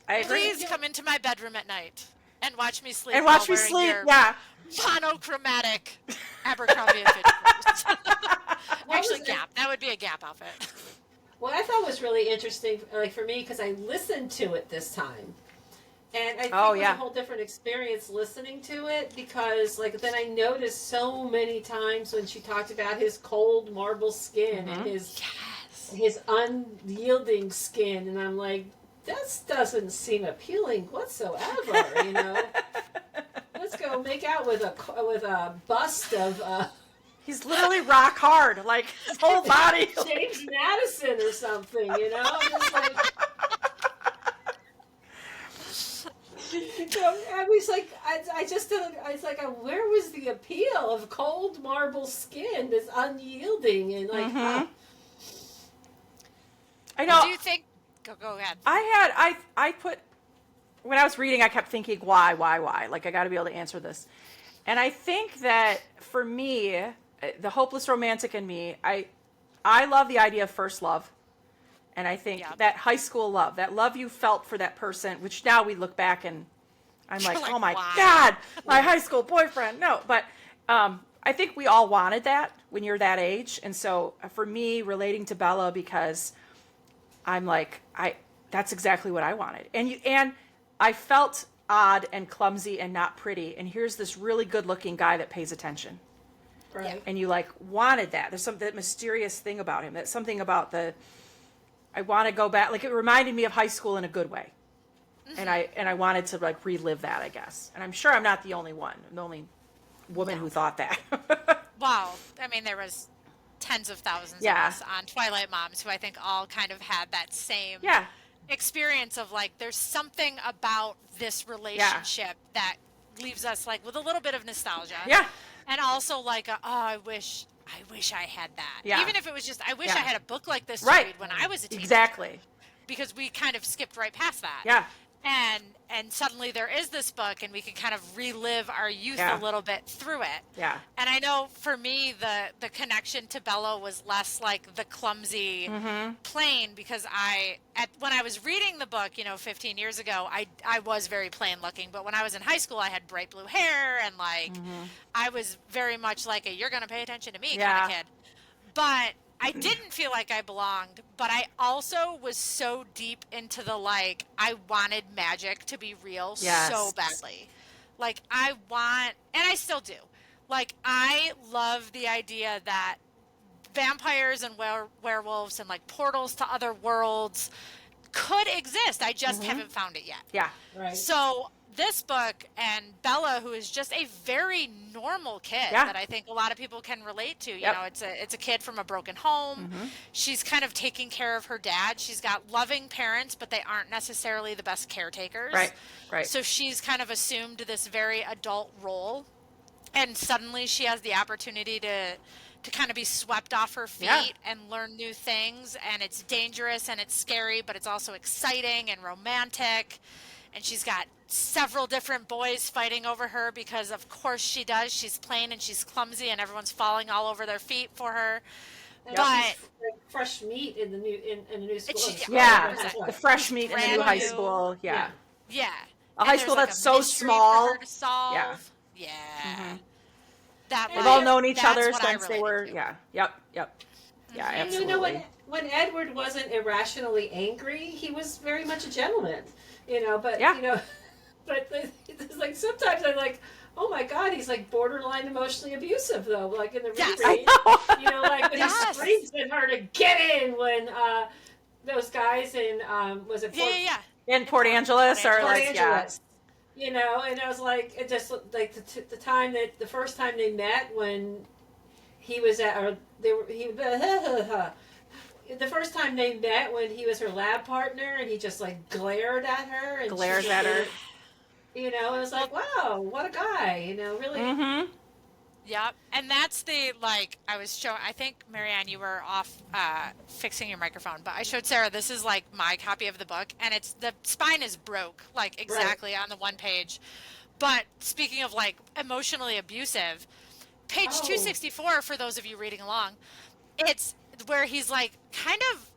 I agree. Please come into my bedroom at night and watch me sleep. And watch while me wearing sleep. your Yeah. monochromatic Abercrombie and Fitch clothes. Actually, was it? Gap. That would be a Gap outfit. What I thought was really interesting, like for me, because I listened to it this time, and I think Oh, it was yeah. a whole different experience listening to it because, like, then I noticed so many times when she talked about his cold marble skin and his unyielding skin, and I'm like, this doesn't seem appealing whatsoever, you know. Let's go make out with a bust of He's literally rock hard. Like, his whole body. James Madison or something, you know. I'm just like, so I was like, I just didn't. I was like, where was the appeal of cold marble skin that's unyielding and like, I know. Do you think? Go ahead. I put, when I was reading, I kept thinking, why? Like, I got to be able to answer this. And I think that for me, the hopeless romantic in me, I love the idea of first love. And I think that high school love, that love you felt for that person, which now we look back and I'm like, like, oh my why? God, my high school boyfriend. No, but I think we all wanted that when you're that age. And so for me, relating to Bella, because I'm like, that's exactly what I wanted. And I felt odd and clumsy and not pretty. And here's this really good looking guy that pays attention. right? And you like wanted that. There's that mysterious thing about him. That's something about I want to go back. Like, it reminded me of high school in a good way. And I wanted to like relive that, I guess. And I'm sure I'm not the only one. I'm the only woman who thought that. Wow. I mean, there was tens of thousands Yeah. of us on Twilight Moms who I think all kind of had that same Yeah. experience of like, there's something about this relationship that leaves us like with a little bit of nostalgia. Yeah. And also like, I wish I had that. Yeah. Even if it was just, I wish Yeah. I had a book like this to Right. read when I was a teenager. Exactly. Because we kind of skipped right past that. Yeah. And suddenly there is this book and we can kind of relive our youth Yeah. a little bit through it. Yeah. And I know for me the connection to Bella was less like the clumsy plain, because when I was reading the book, 15 years ago, I was very plain looking, but when I was in high school I had bright blue hair and like I was very much like a you're going to pay attention to me kind of kid. But I didn't feel like I belonged, but I also was so deep into the like, I wanted magic to be real Yes. so badly. Like, and I still do. Like, I love the idea that vampires and werewolves and like portals to other worlds could exist. I just haven't found it yet. Yeah. Right. So this book and Bella, who is just a very normal kid Yeah. that I think a lot of people can relate to. You Yep. know, it's a kid from a broken home. She's kind of taking care of her dad. She's got loving parents, but they aren't necessarily the best caretakers. Right. So she's kind of assumed this very adult role, and suddenly she has the opportunity to to kind of be swept off her feet Yeah. and learn new things. And it's dangerous and it's scary, but it's also exciting and romantic. And she's got several different boys fighting over her because, of course, she does. She's plain and she's clumsy, and everyone's falling all over their feet for her. And But she's like fresh meat in the new in the new school. Yeah, Exactly. the fresh meat in the new Brand high new. school. Yeah. yeah, A And high there's, school like, that's a so mystery for small. her to solve. Yeah. Yeah. That They've like, all known each that's other what I since they related were. to. Yeah. Yep. Yep. Yeah. And Absolutely. you know, when Edward wasn't irrationally angry, he was very much a gentleman. You know, but Yeah. you know, but it's like sometimes I'm like, oh my God, he's like borderline emotionally abusive though. Like in the Yes. reread, I know. you know, like when Yes. he screams at her to get in when those guys in was it Yeah. In Port Angeles or Port like Angeles. You know, and I was like, it just looked like the time that the first time they met when he was at, or they were, the first time they met when he was her lab partner and he just like glared at her and glares she at her. you know, it was like, wow, what a guy, you know, really. Mm-hmm. Yep. And that's the, like, I was showing, I think, Marianne, you were off fixing your microphone, but I showed Sarah, this is like my copy of the book, and it's, the spine is broke, like exactly on the one page. But speaking of like emotionally abusive, page 264, for those of you reading along, it's where he's like kind of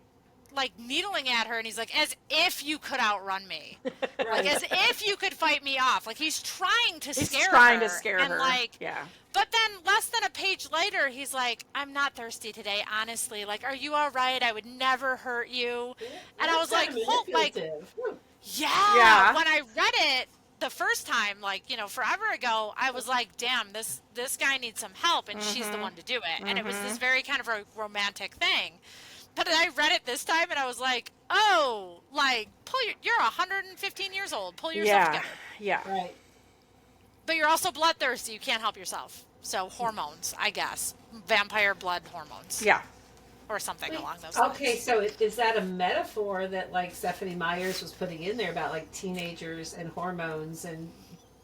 like needling at her, and he's like, as if you could outrun me. Like as if you could fight me off. Like he's trying to He's scare trying her. to scare and her. Like, Yeah. but then less than a page later, he's like, I'm not thirsty today, honestly. Like, are you all right? I would never hurt you. And I was like, hold, like, yeah. When I read it the first time, like, you know, forever ago, I was like, damn, this guy needs some help, and she's the one to do it. And it was this very kind of a romantic thing. But I read it this time, and I was like, oh, like, you're 115 years old. Pull yourself together. Yeah. Right. But you're also bloodthirsty. You can't help yourself. So hormones, I guess. Vampire blood hormones. Yeah. Or something along those lines. Okay, so is that a metaphor that like Stephanie Myers was putting in there about like teenagers and hormones and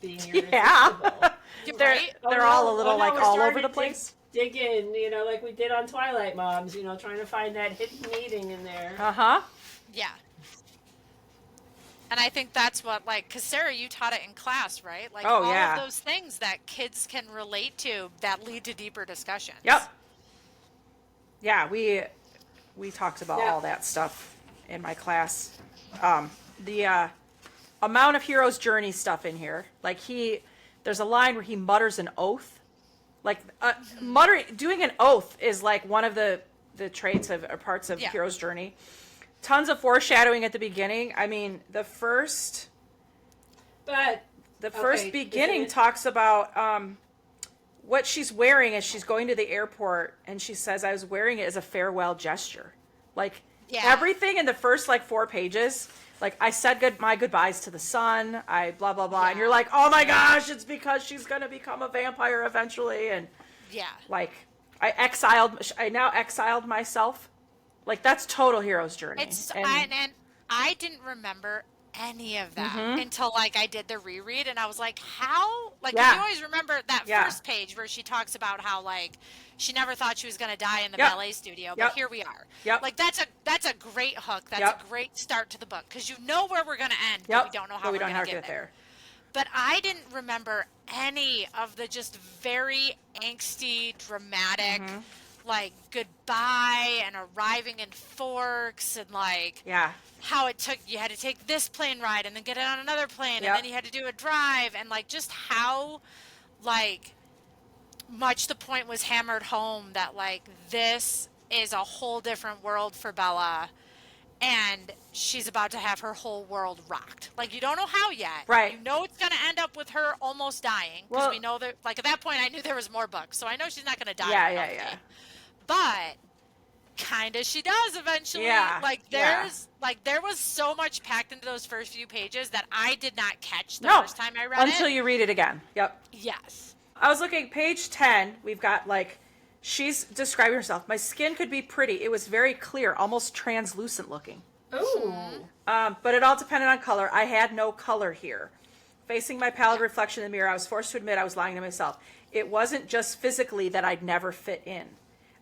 being irresistible? Yeah. they're Right? they're all a little like we're all starting over the to place. Dig in, you know, like we did on Twilight Moms, you know, trying to find that hidden meaning in there. Uh-huh. Yeah. And I think that's what, like, because Sarah, you taught it in class, right? Like, Oh, all yeah. of those things that kids can relate to that lead to deeper discussions. Yep. Yeah, we talked about Yeah. all that stuff in my class. The amount of hero's journey stuff in here, like there's a line where he mutters an oath. Like doing an oath is like one of the traits of or parts of Yeah. hero's journey. Tons of foreshadowing at the beginning. I mean, the first Okay, beginning isn't it- talks about what she's wearing as she's going to the airport, and she says, I was wearing it as a farewell gesture. Like, Yeah. everything in the first, like, 4 pages, like, I said my goodbyes to the sun, I blah, blah, blah, and Yeah. you're like, oh my gosh, it's because she's going to become a vampire eventually, and, Yeah. like, I now exiled myself. Like, that's total hero's journey. It's and I didn't remember any of that until like I did the reread, and I was like, how? Like, Yeah. you always remember that Yeah. first page where she talks about how like she never thought she was going to die in the Yep. ballet studio, but Yep. here we are. Yep. Like that's a great hook. That's Yep. a great start to the book because you know where we're going to end, Yep. but we don't know how But we we're don't know going how to get there. there. But I didn't remember any of the just very angsty, dramatic, like goodbye and arriving in Forks and like Yeah. how you had to take this plane ride and then get on another plane Yep. and then you had to do a drive and like just how like much the point was hammered home that like this is a whole different world for Bella and she's about to have her whole world rocked. Like you don't know how yet. Right. You know it's going to end up with her almost dying because Well- we know that like at that point I knew there was more books. So I know she's not going to die. Yeah, in yeah, Healthy. yeah. But kind of she does eventually. Yeah, Like yeah. there was so much packed into those first few pages that I did not catch the No, first time I read until it. you read it again. Yep. Yes. I was looking, page 10, we've got like, she's describing herself. My skin could be pretty. It was very clear, almost translucent looking. Ooh. But it all depended on color. I had no color here. Facing my pallid reflection in the mirror, I was forced to admit I was lying to myself. It wasn't just physically that I'd never fit in.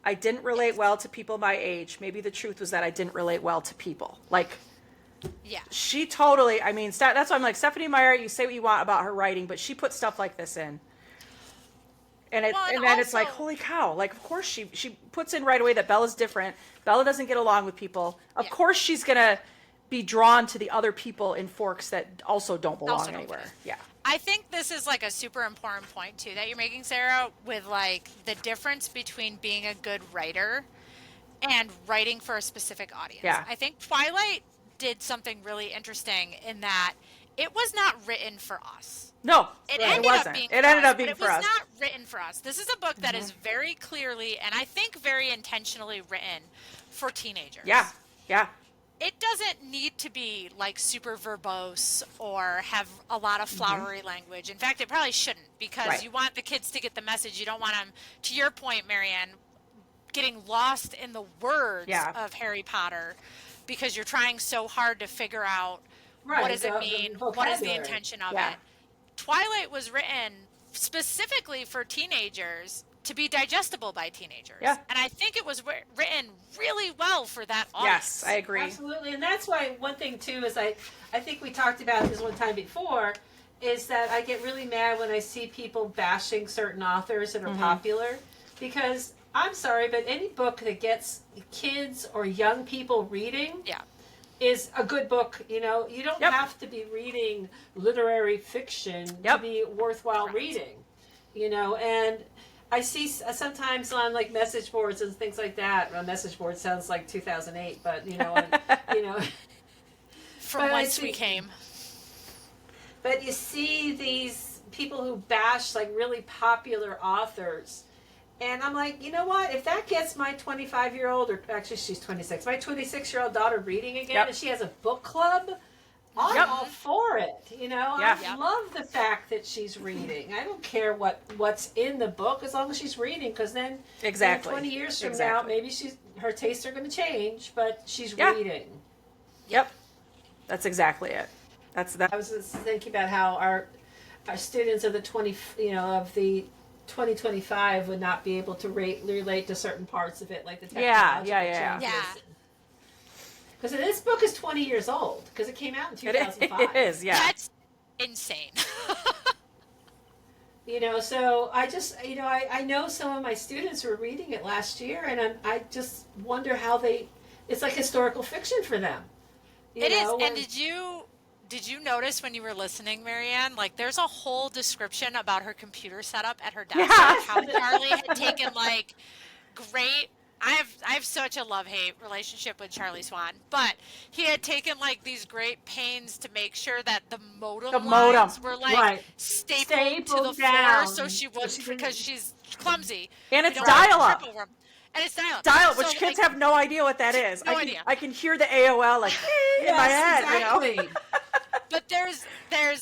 I didn't relate well to people my age. Maybe the truth was that I didn't relate well to people. Like, Yeah. she totally, I mean, that's why I'm like, Stephanie Meyer, you say what you want about her writing, but she puts stuff like this in. And then it's like, holy cow. Like, of course she puts in right away that Bella's different. Bella doesn't get along with people. Of course she's going to be drawn to the other people in Forks that also don't belong anywhere. Yeah. I think this is like a super important point too that you're making, Sarah, with like the difference between being a good writer and writing for a specific audience. Yeah. I think Twilight did something really interesting in that it was not written for us. No, It it ended wasn't. up being It for ended us, up being but for it us. was not written for us. This is a book that is very clearly, and I think very intentionally written for teenagers. Yeah. Yeah. It doesn't need to be like super verbose or have a lot of flowery language. In fact, it probably shouldn't, because Right. you want the kids to get the message. You don't want them, to your point, Marianne, getting lost in the words of Harry Potter because you're trying so hard to figure out what does it mean, what is the intention of it. Twilight was written specifically for teenagers to be digestible by teenagers. Yeah. And I think it was written really well for that audience. Yes, I agree. Absolutely, and that's why one thing too is I think we talked about this one time before, is that I get really mad when I see people bashing certain authors that are popular, because I'm sorry, but any book that gets kids or young people reading is a good book. You know, you don't have to be reading literary fiction to be worthwhile reading. You know, and I see sometimes on like message boards and things like that. Well, message board sounds like 2008, but you know, From whence we came. But you see these people who bash like really popular authors. And I'm like, you know what? If that gets my 25-year-old, or actually she's 26, my 26-year-old daughter reading again, and she has a book club, I'm all for it. You know, I love the fact that she's reading. I don't care what's in the book as long as she's reading, because then 20 years from now, maybe her tastes are going to change, but she's reading. Yep, that's exactly it. I was just thinking about how our students of the 2025 would not be able to relate to certain parts of it, like the technological changes. Because this book is 20 years old, because it came out in 2005. It is, yeah. That's insane. You know, so I just, I know some of my students were reading it last year, and I just wonder how it's like historical fiction for them. It is, and did you notice when you were listening, Marianne, like there's a whole description about her computer setup at her desk, like how Charlie had taken like great, I have such a love-hate relationship with Charlie Swan, but he had taken like these great pains to make sure that the modem lines were like stapled to the floor, so she wouldn't, because she's clumsy. And it's dial-up. And it's dial-up. Which kids have no idea what that is. I can hear the AOL like in my head, exactly. you know. But there's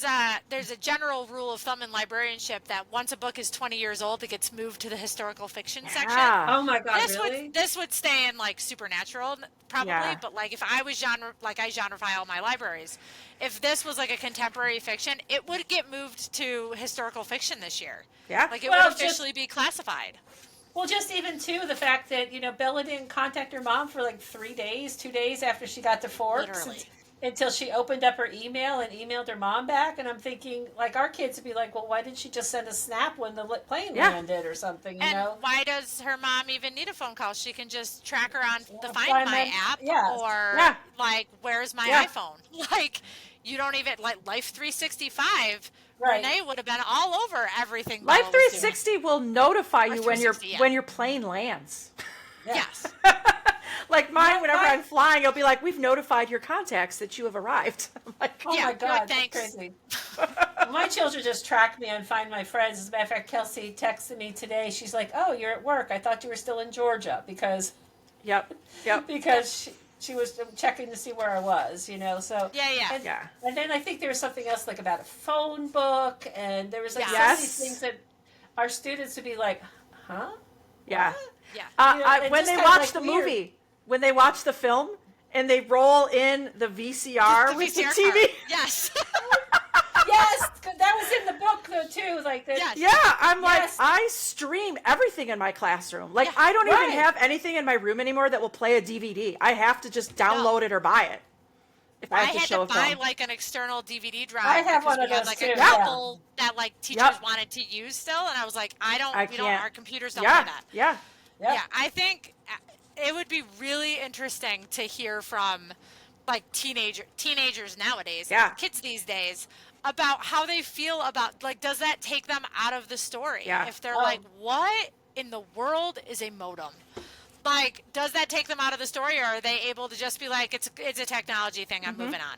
a general rule of thumb in librarianship that once a book is 20 years old, it gets moved to the historical fiction section. Oh my God, really? This would stay in like supernatural probably, but like if I was I genre file my libraries, if this was like a contemporary fiction, it would get moved to historical fiction this year. Yeah. Like it would officially be classified. Well, just even too, the fact that, Bella didn't contact her mom for like 2 days after she got to Forks. Literally. Until she opened up her email and emailed her mom back. And I'm thinking, like, our kids would be like, well, why didn't she just send a snap when the plane landed or something, you know? Why does her mom even need a phone call? She can just track her on the Find My app or, like, where's my iPhone? Like, you don't even, like, Life 365, Renee would have been all over everything. Life 360 will notify you when your plane lands. Yes. Like mine, whenever I'm flying, it'll be like, we've notified your contacts that you have arrived. I'm like, oh my God, thanks. That's crazy. My children just track me and Find My Friends. As a matter of fact, Kelsey texted me today. She's like, oh, you're at work. I thought you were still in Georgia because because she was checking to see where I was, so. And then I think there was something else like about a phone book, and there was like so many things that our students would be like, huh? Yeah. What? Yeah. When they watch the movie, when they watch the film, and they roll in the VCR with the TV. Yes. Yes, 'cause that was in the book though too. Like the, Yes. Yeah, I'm like, Yes. I stream everything in my classroom. Like, Yeah, I don't right. even have anything in my room anymore that will play a DVD. I have to just download it or buy it if I I have to had show to a buy film. like an external DVD drive I have because one of we had those like too, a yeah. couple that like teachers Yep. wanted to use still, and I was like, I don't, I we don't, can't. our computers don't Yeah, do that. yeah. Yep. Yeah, I think it would be really interesting to hear from like teenagers nowadays, Yeah. kids these days, about how they feel about like, does that take them out of the story? Yeah. If they're Oh. like, what in the world is a modem? Like, does that take them out of the story, or are they able to just be like, it's a technology thing, I'm moving on?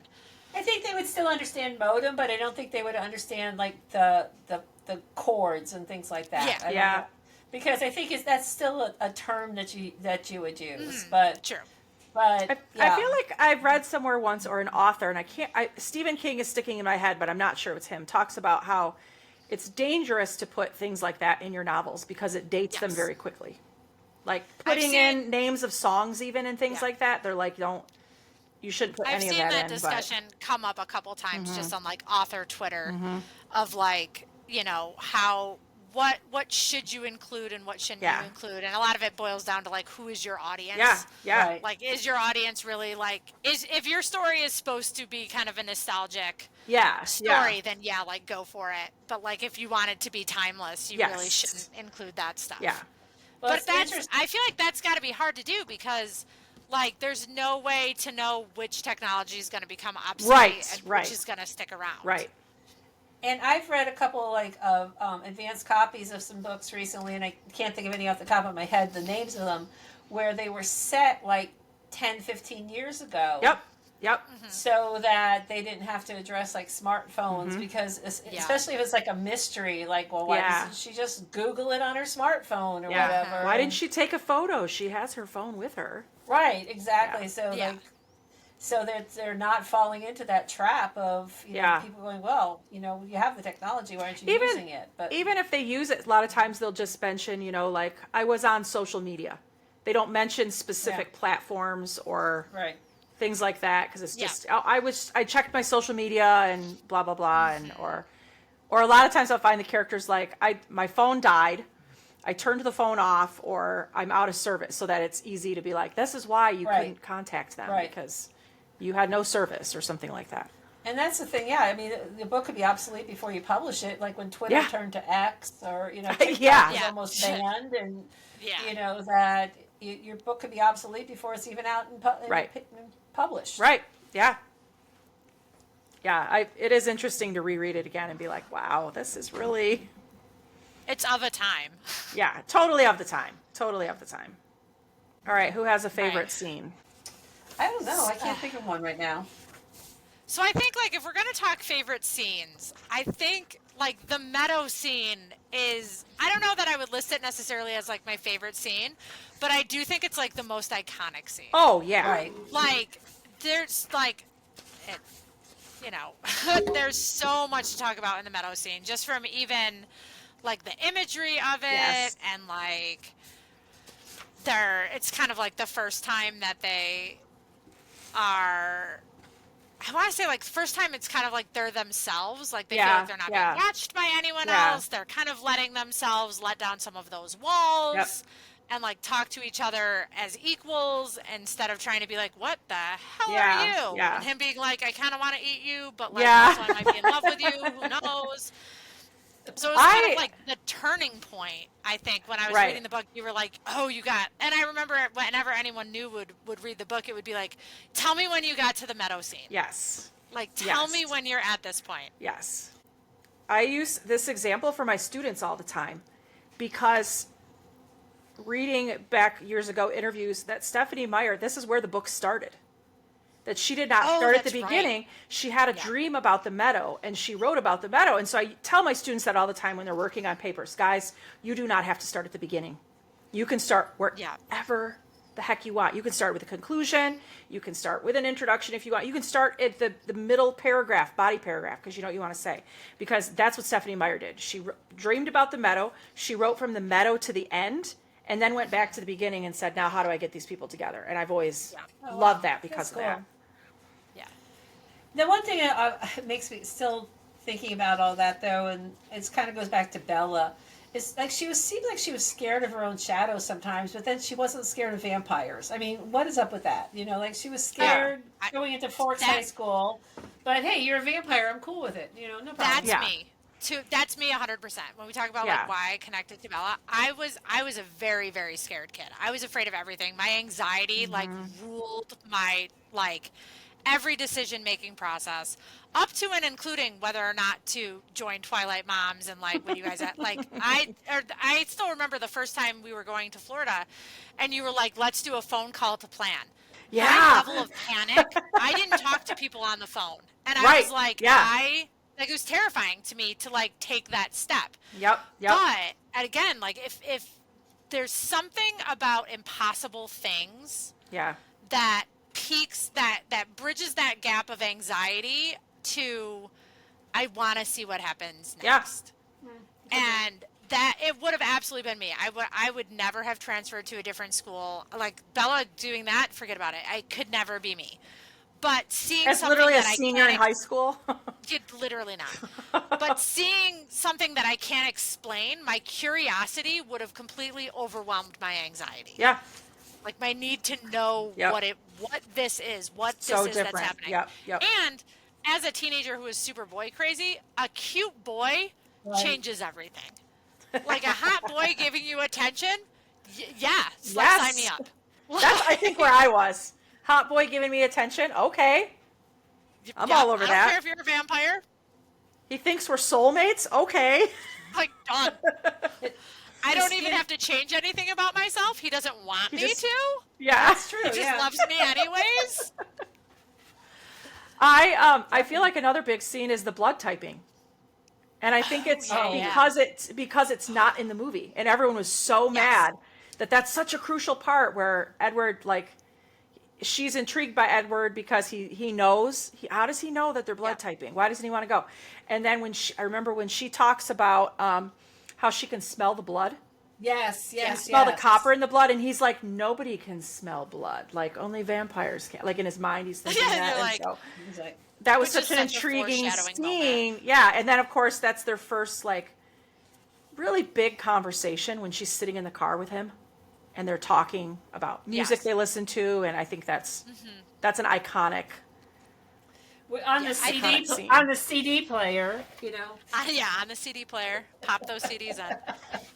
I think they would still understand modem, but I don't think they would understand like the chords and things like that. Yeah. I don't Yeah. know. Because I think that's still a term that you would use, Mm-hmm. but True. I yeah. feel like I've read somewhere once, or an author, and Stephen King is sticking in my head, but I'm not sure it's him, talks about how it's dangerous to put things like that in your novels because it dates them Yes. very quickly. Like putting seen- in names of songs even and things Yeah. like that. They're like, you shouldn't put I've any of seen that that in. discussion come up a couple times just on like author Twitter Mm-hmm. of like, you know, how what should you include and what shouldn't Yeah. you include, and a lot of it boils down to like, who is your audience? Yeah, yeah. Right. Like, is your audience really like, if your story is supposed to be kind of a nostalgic Yeah. story, then yeah, like go for it. But like if you want it to be timeless, you really Yes. shouldn't include that stuff. Yeah. Well, But it's that's, interesting. I feel like that's got to be hard to do because like there's no way to know which technology is going to become obsolete Right, and right. which is going to stick around. Right. And I've read a couple like of advanced copies of some books recently, and I can't think of any off the top of my head the names of them, where they were set like 10, 15 years ago. Yep. Yep. So that they didn't have to address like smartphones Mm-hmm. because Yeah. especially if it's like a mystery, like, well, why Yeah. doesn't she just Google it on her smartphone or Yeah. whatever? Why And- didn't she take a photo? She has her phone with her. Right, exactly. Yeah. So Yeah. like, so that they're not falling into that trap of Yeah. people going, well, you have the technology, why aren't you Even- using it? But Even if they use it, a lot of times they'll just mention, like I was on social media. They don't mention specific platforms or right, things like that because it's Yeah. just I checked my social media and blah blah blah and or a lot of times I'll find the characters like my phone died. I turned the phone off or I'm out of service so that it's easy to be like, this is why you Right. couldn't contact them Right. because you had no service or something like that. and that's the thing. Yeah, I mean, the book could be obsolete before you publish it, like when Twitter Yeah. turned to X, or TikTok Yeah. was Yeah. almost banned, and Yeah. that your book could be obsolete before it's even out and Right. published. Right. Yeah. Yeah. It is interesting to reread it again and be like, wow, this is really, It's of a time. yeah, totally of the time. Totally of the time. All right. Who has a favorite Right. scene? I don't know. I can't think of one right now. So I think like if we're gonna talk favorite scenes, I think like the meadow scene is, I don't know that I would list it necessarily as like my favorite scene, but I do think it's like the most iconic scene. Oh, yeah. Right. Like there's like it, there's so much to talk about in the meadow scene, just from even like the imagery of it. Yes. And like it's kind of like the first time that they are, I want to say like first time it's kind of like they're themselves, like they feel Yeah, like they're not yeah. being watched by anyone Yeah. else. They're kind of letting themselves let down some of those walls. Yep. And like talk to each other as equals instead of trying to be like, what the hell Yeah, are you? yeah. And him being like, I kind of want to eat you, but like Yeah. also I might be in love with you. Who knows? So it's kind of like the turning point. I think when I was Right. reading the book, you were like, oh, you got. And I remember whenever anyone new would read the book, it would be like, tell me when you got to the meadow scene. Yes. Like, tell Yes. me when you're at this point. Yes. I use this example for my students all the time because reading back years ago interviews that Stephanie Meyer, this is where the book started. That she did not Oh, start at the that's right. beginning. She had a Yeah. dream about the meadow and she wrote about the meadow. And so I tell my students that all the time when they're working on papers. Guys, you do not have to start at the beginning. You can start wherever the heck you want. You can start with a conclusion. You can start with an introduction if you want. You can start at the middle paragraph, body paragraph, because you know what you want to say. Because that's what Stephanie Meyer did. She dreamed about the meadow. She wrote from the meadow to the end and then went back to the beginning and said, now how do I get these people together? And I've always Oh, loved wow. that because That's of that. cool. Yeah. The one thing that makes me still thinking about all that though, and it kind of goes back to Bella. It's like seemed like she was scared of her own shadow sometimes, but then she wasn't scared of vampires. I mean, what is up with that? You know, like she was scared going into Forks High School, but hey, you're a vampire. I'm cool with it. You know, no problem. That's Yeah. me. That's me 100%. When we talk about Yeah. like why I connected to Bella, I was a very, very scared kid. I was afraid of everything. My anxiety like ruled my like every decision making process, up to and including whether or not to join Twilight Moms and like when you guys like I still remember the first time we were going to Florida and you were like, let's do a phone call to plan. My Yeah. level of panic, I didn't talk to people on the phone. And I Right. was like, Yeah. it was terrifying to me to like take that step. Yep. But and again, like if there's something about impossible things Yeah. that peaks that bridges that gap of anxiety to I want to see what happens Yeah. next. And that it would have absolutely been me. I would never have transferred to a different school. Like Bella doing that, forget about it. I could never be me. But seeing As something literally a that I senior in can't high school. literally not. But seeing something that I can't explain, my curiosity would have completely overwhelmed my anxiety. Yeah. Like my need to know Yep. what this is, what this So is that's different. happening. Yep. And as a teenager who is super boy crazy, a cute boy changes everything. Like a hot boy giving you attention, yeah, Yes. sign me up. That's I think where I was. Hot boy giving me attention. Okay. I'm all over I that. don't care if you're a vampire. He thinks we're soulmates. Okay. Like done. I don't even have to change anything about myself. He doesn't want me to. Yeah. That's true. He just yeah. loves me anyways. I feel like another big scene is the blood typing. And I think it's because it's not in the movie, and everyone was so mad that that's such a crucial part where Edward, like, she's intrigued by Edward because he knows. How does he know that they're blood typing? Why doesn't he want to go? And then I remember when she talks about how she can smell the blood, Yes. smell the copper in the blood, and he's like, nobody can smell blood, like only vampires can. Like in his mind, he's thinking Yeah, that. you're And like- so He's like, that was Which such is an such a intriguing foreshadowing scene. moment. Yeah, and then of course that's their first like really big conversation when she's sitting in the car with him, and they're talking about music Yes. they listen to, and I think that's an iconic. on the Yes, CD iconic scene. on the CD player, you know. Yeah, on the CD player, pop those CDs in.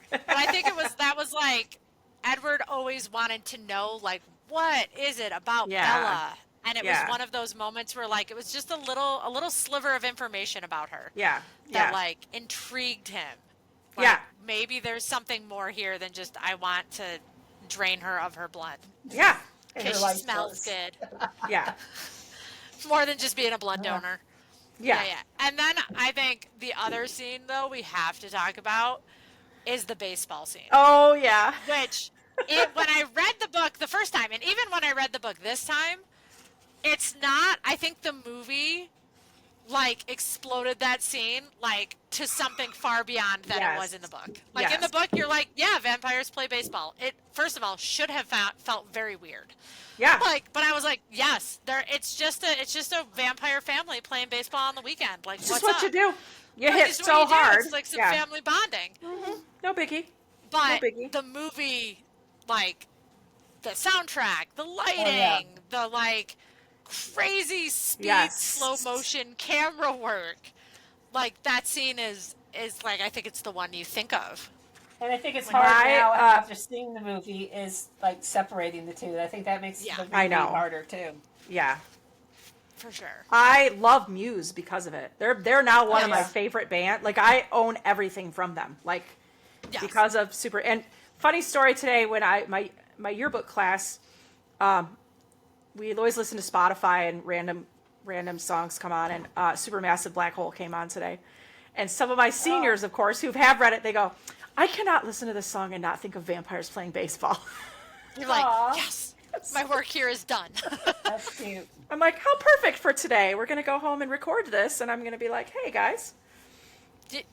But I think that was like Edward always wanted to know like what is it about Yeah. Bella, and it Yeah. was one of those moments where like it was just a little sliver of information about her Yeah, that yeah, like intrigued him. Like, Yeah. maybe there's something more here than just I want to drain her of her blood yeah, because her she life smells force. good. yeah, More than just being a blood donor. yeah. Yeah. And then I think the other scene, though, we have to talk about is the baseball scene. Oh yeah, Which, when I read the book the first time, and even when I read the book this time, it's not, I think the movie, like, exploded that scene, like, to something far beyond than it was in the book. Like, in the Yes. book, you're like, yeah, vampires play baseball. It, first of all, should have felt very weird. yeah. Like, but I was like, yes, it's just a vampire family playing baseball on the weekend. Like, It's just what's what up? you do. You Like, hit it's what so you do. hard. It's like some Yeah. family bonding. No biggie. But biggie. the movie, like, the soundtrack, the lighting, yeah. the like crazy speed, Yes. slow motion camera work, like that scene is like I think it's the one you think of. And I think it's When hard I, now uh, after seeing the movie is like separating the two. I think that makes Yeah. the I reread know. harder too. Yeah. For sure. I love Muse because of it. They're now one of my yeah. favorite band. Like I own everything from them. Like Yes. because of Super. And funny story today when my yearbook class, we always listen to Spotify and random songs come on, and Supermassive Black Hole came on today. And some of my seniors, of course, who have read it, they go, I cannot listen to this song and not think of vampires playing baseball. You're like, Aw. yes, my work here is done. That's cute. I'm like, how perfect for today. We're going to go home and record this, and I'm going to be like, hey, guys.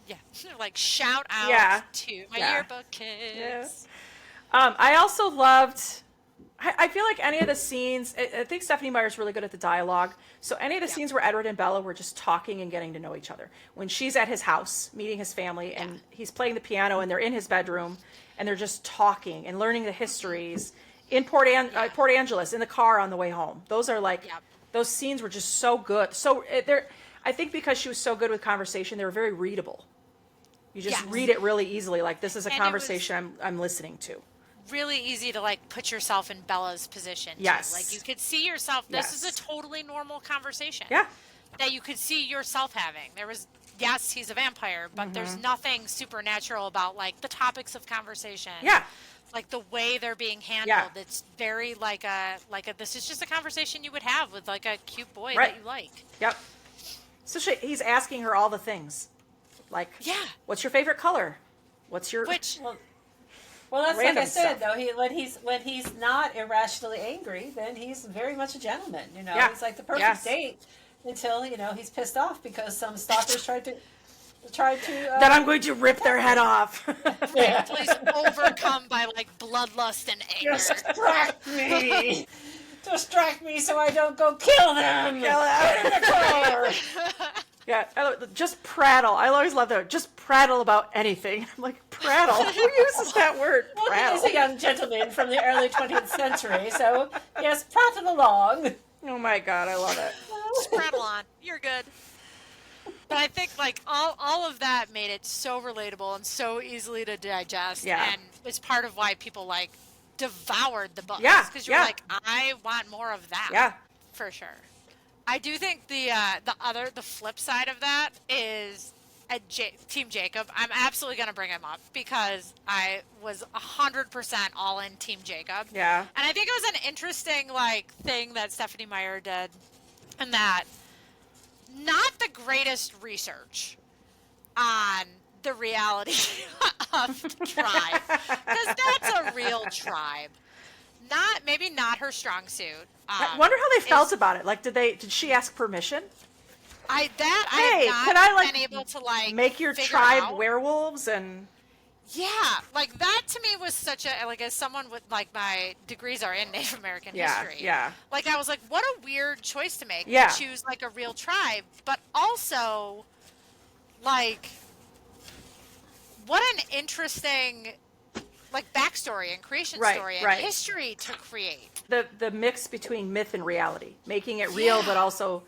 Yeah, like shout out Yeah. to my Yeah. yearbook kids. I also loved I feel like any of the scenes, I think Stephanie Meyer's really good at the dialogue. So any of the scenes where Edward and Bella were just talking and getting to know each other. When she's at his house, meeting his family, and he's playing the piano, and they're in his bedroom, and they're just talking and learning the histories in Port Angeles, in the car on the way home. Those are like, those scenes were just so good. So I think because she was so good with conversation, they were very readable. You just read it really easily. Like, this is a conversation I'm listening to. Really easy to like put yourself in Bella's position. Yes. Too. Like you could see yourself. This is a totally normal conversation. Yeah. That you could see yourself having. There was, yes, he's a vampire, but there's nothing supernatural about like the topics of conversation. Yeah. Like the way they're being handled. It's very like a this is just a conversation you would have with like a cute boy that you like. Yep. So he's asking her all the things. Like, what's your favorite color? What's your Well, that's like I random said, stuff. though. When he's not irrationally angry, then he's very much a gentleman. You know, Yeah. he's like the perfect date until he's pissed off because some stalkers tried to. That I'm going to rip their head off. Until he's overcome by like bloodlust and anger. Distract me. Distract me so I don't go kill them. Kill them in the car. Yeah, just prattle. I always love that. Just prattle about anything. I'm like, prattle? Who uses that word? Well, Prattle. he's a young gentleman from the early 20th century, so yes, prattle along. Oh my God, I love it. Just prattle on. You're good. But I think like all of that made it so relatable and so easily to digest. Yeah. And it's part of why people like devoured the books. Yeah, Because you're like, I want more of that. Yeah. For sure. I do think the flip side of that is Team Jacob. I'm absolutely going to bring him up because I was 100% all in Team Jacob. Yeah. And I think it was an interesting like thing that Stephanie Meyer did, and that not the greatest research on the reality of tribe, because that's a real tribe. Maybe not her strong suit. I wonder how they felt about it. Like, did she ask permission? I Hey, have could not I like been able to like make your figure tribe out. werewolves and? Yeah, like that to me was such a like, as someone with like my degrees are in Native American history. Yeah. Like I was like, what a weird choice to make. Yeah. To choose like a real tribe, but also like what an interesting like backstory and creation story and history to create. The mix between myth and reality, making it real but also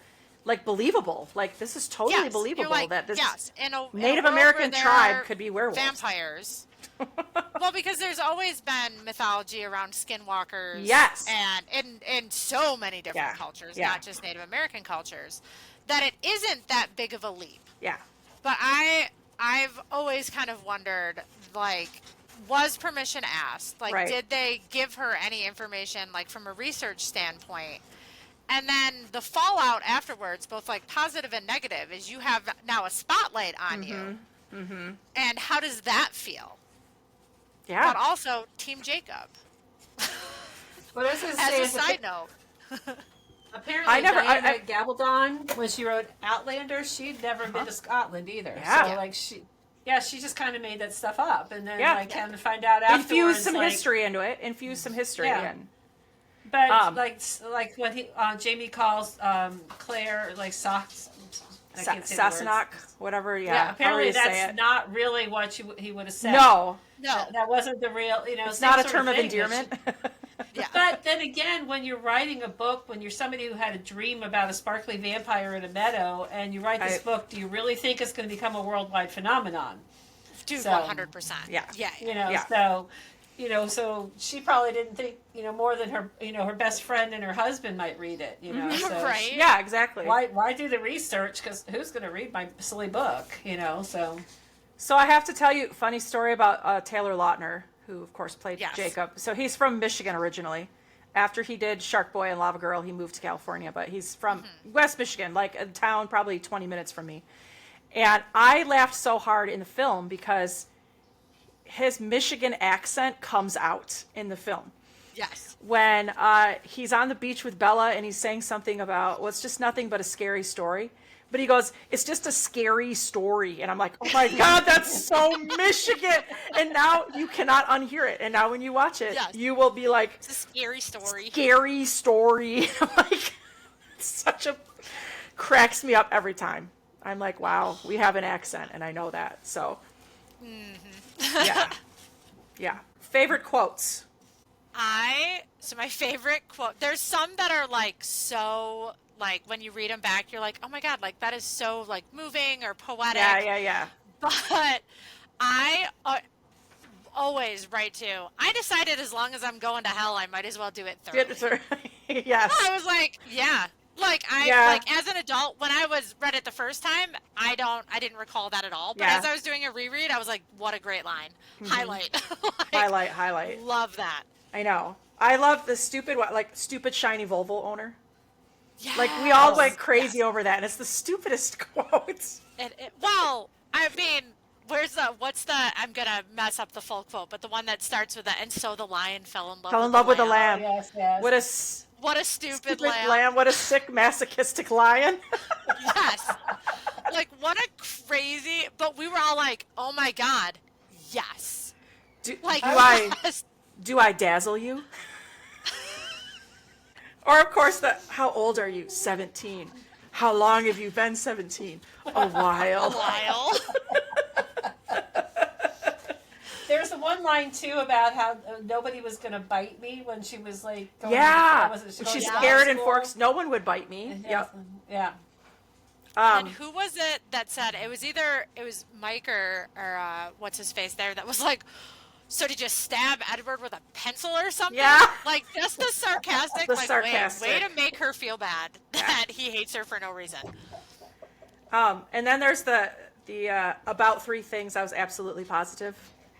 like believable. Like, this is totally believable that this Native American tribe could be werewolves. Vampires. Well, because there's always been mythology around skinwalkers. Yes. And in so many different cultures, not just Native American cultures, that it isn't that big of a leap. Yeah. But I've always kind of wondered, like, was permission asked? Like, did they give her any information, like, from a research standpoint? And then the fallout afterwards, both like positive and negative, is you have now a spotlight on you. Mm-hmm. And how does that feel? Yeah. But also, Team Jacob. What I was going to As say a is side note. Apparently, Diana Gabaldon, when she wrote Outlander, she'd never been to Scotland either. Yeah. So, like, she just kind of made that stuff up. And then, like, kind of find out afterwards. Infuse some history into it. Infuse some history in. But like when Jamie calls Claire like socks, Sassenach, whatever. Yeah. Apparently that's not really what he would have said. No, that wasn't the real. It's not a term of endearment. But then again, when you're writing a book, when you're somebody who had a dream about a sparkly vampire in a meadow, and you write this book, do you really think it's going to become a worldwide phenomenon? Dude, 100%. Yeah. So she probably didn't think, more than her, her best friend and her husband might read it, So right. Yeah, exactly. Why do the research? Because who's going to read my silly book, so. So I have to tell you a funny story about Taylor Lautner, who, of course, played Jacob. So he's from Michigan originally. After he did Shark Boy and Lava Girl, he moved to California, but he's from West Michigan, like a town probably 20 minutes from me. And I laughed so hard in the film because his Michigan accent comes out in the film. Yes. When he's on the beach with Bella and he's saying something about, well, it's just nothing but a scary story. But he goes, it's just a scary story. And I'm like, oh my God, that's so Michigan. And now you cannot unhear it. And now when you watch it, Yes. you will be like, It's a scary story. scary story. Like, it's such a, cracks me up every time. I'm like, wow, we have an accent, and I know that. So, yeah. Yeah. Favorite quotes? So my favorite quote, there's some that are like so, like when you read them back, you're like, oh my God, like that is so like moving or poetic. Yeah. But I always write to, I decided as long as I'm going to hell, I might as well do it thoroughly. Yes. I was like, yeah. Like Yeah. like as an adult, when I read it the first time, I didn't recall that at all. But Yeah. as I was doing a reread, I was like, what a great line. Highlight. Highlight. Love that. I know. I love the stupid shiny Volvo owner. Yes. Like, we all went crazy over that, and it's the stupidest quote. Well, I mean, I'm gonna mess up the full quote, but the one that starts with and so the lion fell in love With the lamb. Yes. What a stupid lamb. What a sick, masochistic lion. Yes. Like, what a crazy, but we were all like, oh my God, yes. Do I dazzle you? Or, of course, how old are you? 17. How long have you been 17? A while. There's the one line too about how nobody was going to bite me when she was like, going she's scared and forks. No one would bite me. Yep. Yeah. And who was it that said it was Mike or what's his face there that was like, so did you stab Edward with a pencil or something? Yeah. Like just the sarcastic, way to make her feel bad that he hates her for no reason. And then there's the about 3 things I was absolutely positive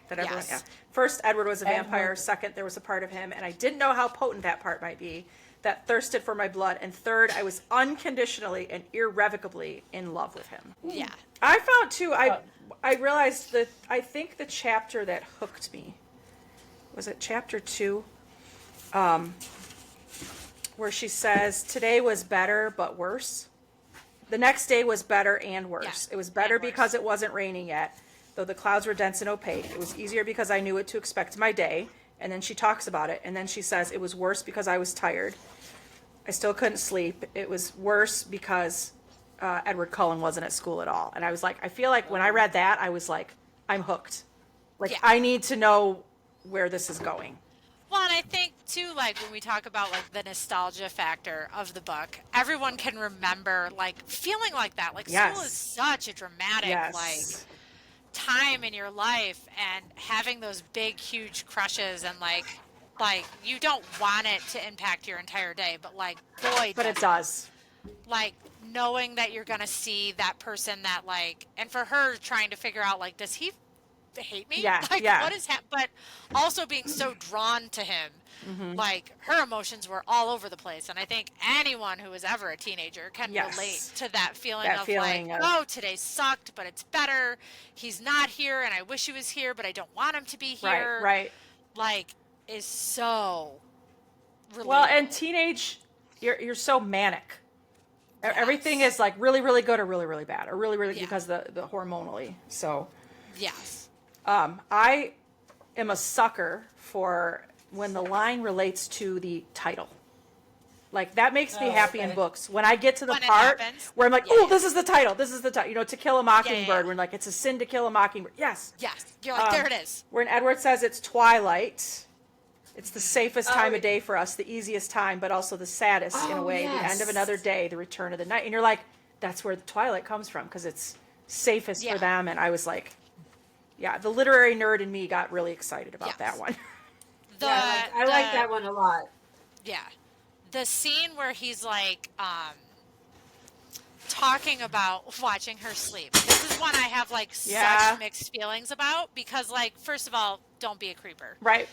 that everyone. Yes. Yeah. First, Edward was a vampire. Second, there was a part of him, and I didn't know how potent that part might be, that thirsted for my blood. And third, I was unconditionally and irrevocably in love with him. Yeah. I found too. I realized that I think the chapter that hooked me was it chapter 2, where she says, "Today was better but worse." The next day was better and worse. Yeah, It was better and worse. because it wasn't raining yet, though the clouds were dense and opaque. It was easier because I knew what to expect my day. And then she talks about it, and then she says, it was worse because I was tired. I still couldn't sleep. It was worse because Edward Cullen wasn't at school at all. And I was like, I feel like when I read that, I was like, I'm hooked. Like, Yeah. I need to know where this is going. Well, and I think too, like when we talk about like the nostalgia factor of the book, everyone can remember like feeling like that. Like school is such a dramatic like time in your life, and having those big, huge crushes, and like you don't want it to impact your entire day, but like boy, But it does. Like knowing that you're gonna see that person that like, and for her trying to figure out like, does he hate me? Yeah, Like yeah. what is but also being so drawn to him. Like her emotions were all over the place, and I think anyone who was ever a teenager can relate to that feeling of oh, today sucked, but it's better. He's not here, and I wish he was here, but I don't want him to be here. Right. Like is so relatable. Well, and teenage, you're so manic. Everything is like really, really good or really, really bad, or really, really because the hormonally. So yes. I am a sucker for when the line relates to the title. Like, that makes me happy in books. When I get to the part where I'm like, this is the title. This is the title. You know, To Kill a Mockingbird, when like, it's a sin to kill a mockingbird. Yes. Yes. You're like, there it is. When Edward says it's twilight, it's the safest time of day for us, the easiest time, but also the saddest in a way. The end of another day, the return of the night. And you're like, that's where the twilight comes from, because it's safest for them. And I was like, the literary nerd in me got really excited about that one. I like that one a lot. Yeah. The scene where he's like talking about watching her sleep. This is one I have like such mixed feelings about, because like, first of all, don't be a creeper. Right.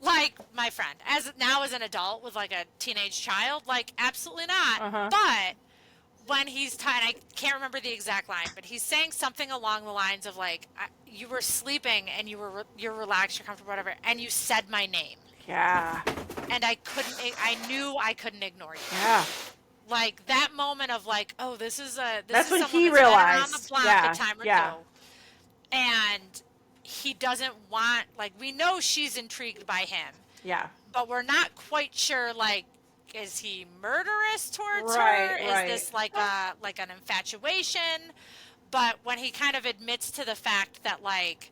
Like my friend, as an adult with like a teenage child, like absolutely not. But when he's I can't remember the exact line, but he's saying something along the lines of like, you were sleeping and you're relaxed, you're comfortable, whatever, and you said my name. Yeah. And I knew I couldn't ignore you. Yeah. like that moment of like, oh, this is That's when someone he that's been around realized. the block Yeah, a time or yeah. two, and he doesn't want, like, we know she's intrigued by him, Yeah. but we're not quite sure, like, is he murderous towards Right, her? Is right. this like an infatuation? But when he kind of admits to the fact that, like,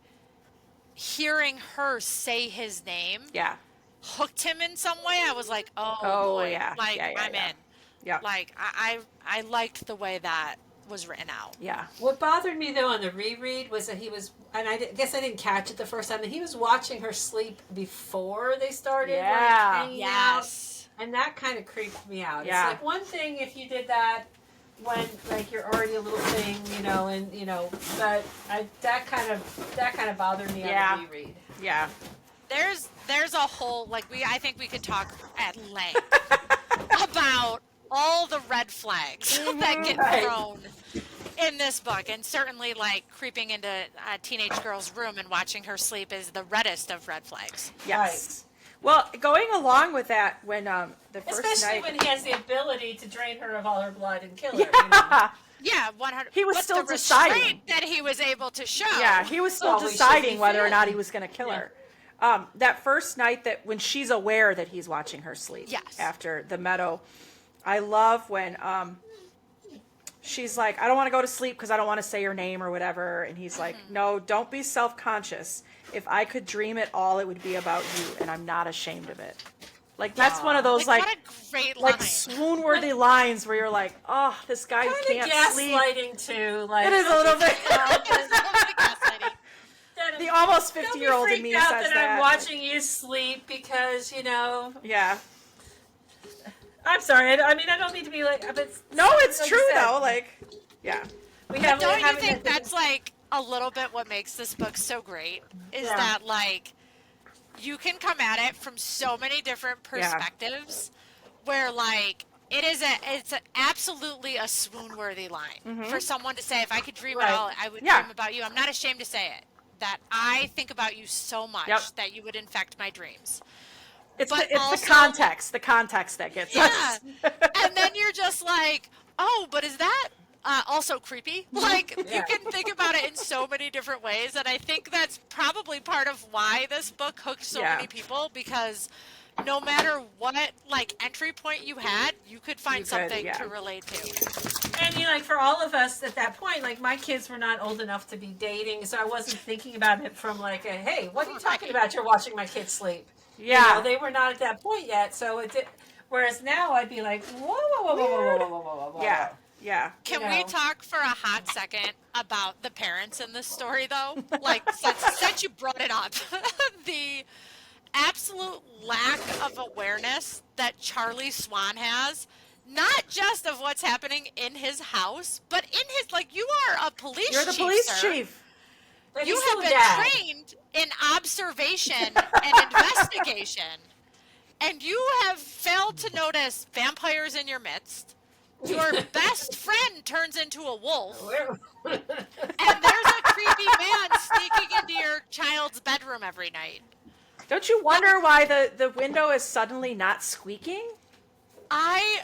hearing her say his name Yeah. hooked him in some way, I was like, oh Oh, boy, yeah. like, Yeah, yeah, I'm yeah. in. Yeah. Like, I liked the way that was written out. Yeah. What bothered me though on the reread was that he was, and guess I didn't catch it the first time, that he was watching her sleep before they started like, Yeah. hanging out, Yes. and that kind of creeped me out. Yeah. It's like one thing if you did that when like you're already a little thing, and but that kind of bothered me Yeah. on the reread. Yeah. There's a whole, like, I think we could talk at length about all the red flags that get Right. thrown in this book, and certainly, like, creeping into a teenage girl's room and watching her sleep is the reddest of red flags. Yes. Well, going along with that, when the first Especially night, when he has the ability to drain her of all her blood and kill her. yeah, Yeah, 100. He was but still the deciding. restraint that he was able to show. yeah, he was still Well, we should deciding be whether or not feeling. he was going to kill her. That first night, that when she's aware that he's watching her sleep, Yes. after the meadow, I love when she's like, I don't want to go to sleep because I don't want to say your name or whatever, and he's like, no, don't be self-conscious. If I could dream it all, it would be about you, and I'm not ashamed of it. Like, that's one of those, Like, like, what a great like line. swoon-worthy lines where you're like, oh, this guy Kind can't of sleep. gaslighting too. Like It is a little bit. Gaslighting. The almost Don't be 50-year-old in freaked me out says that that. I'm watching you sleep because Yeah. I'm sorry. I mean, I don't need to be like. But No, it's like true you said, though. Like, yeah. we have. Don't you having think that- that's like a little bit what makes this book so great? Is Yeah. that, like, you can come at it from so many different Yeah. perspectives, where, like, it's absolutely a swoon-worthy line for someone to say, if I could dream Right. it all, I would Yeah. dream about you. I'm not ashamed to say it. That I think about you so much Yep. that you would infect my dreams. It's But the also- the context that gets Yeah. us. And then you're just like, oh, but is that also creepy? Like, you Yeah. can think about it in so many different ways. And I think that's probably part of why this book hooked so Yeah. many people, because no matter what, like, entry point you had, you could find You could, something yeah. to relate to. And like for all of us at that point, like my kids were not old enough to be dating, so I wasn't thinking about it from like a, hey, what are you talking about? You're watching my kids sleep. Yeah. They were not at that point yet, so it did. Whereas now I'd be like, whoa, whoa, whoa, whoa, whoa, whoa, whoa, whoa, whoa. Yeah. Yeah. Can You we know. talk for a hot second about the parents in this story, though? Like, since you brought it up, the absolute lack of awareness that Charlie Swan has, not just of what's happening in his house, but in his, like, you are a police You're the chief, police sir. chief. But You he's have still been dad. trained in observation and investigation, and you have failed to notice vampires in your midst. Your best friend turns into a wolf, and there's a creepy man sneaking into your child's bedroom every night. Don't you wonder why the window is suddenly not squeaking? I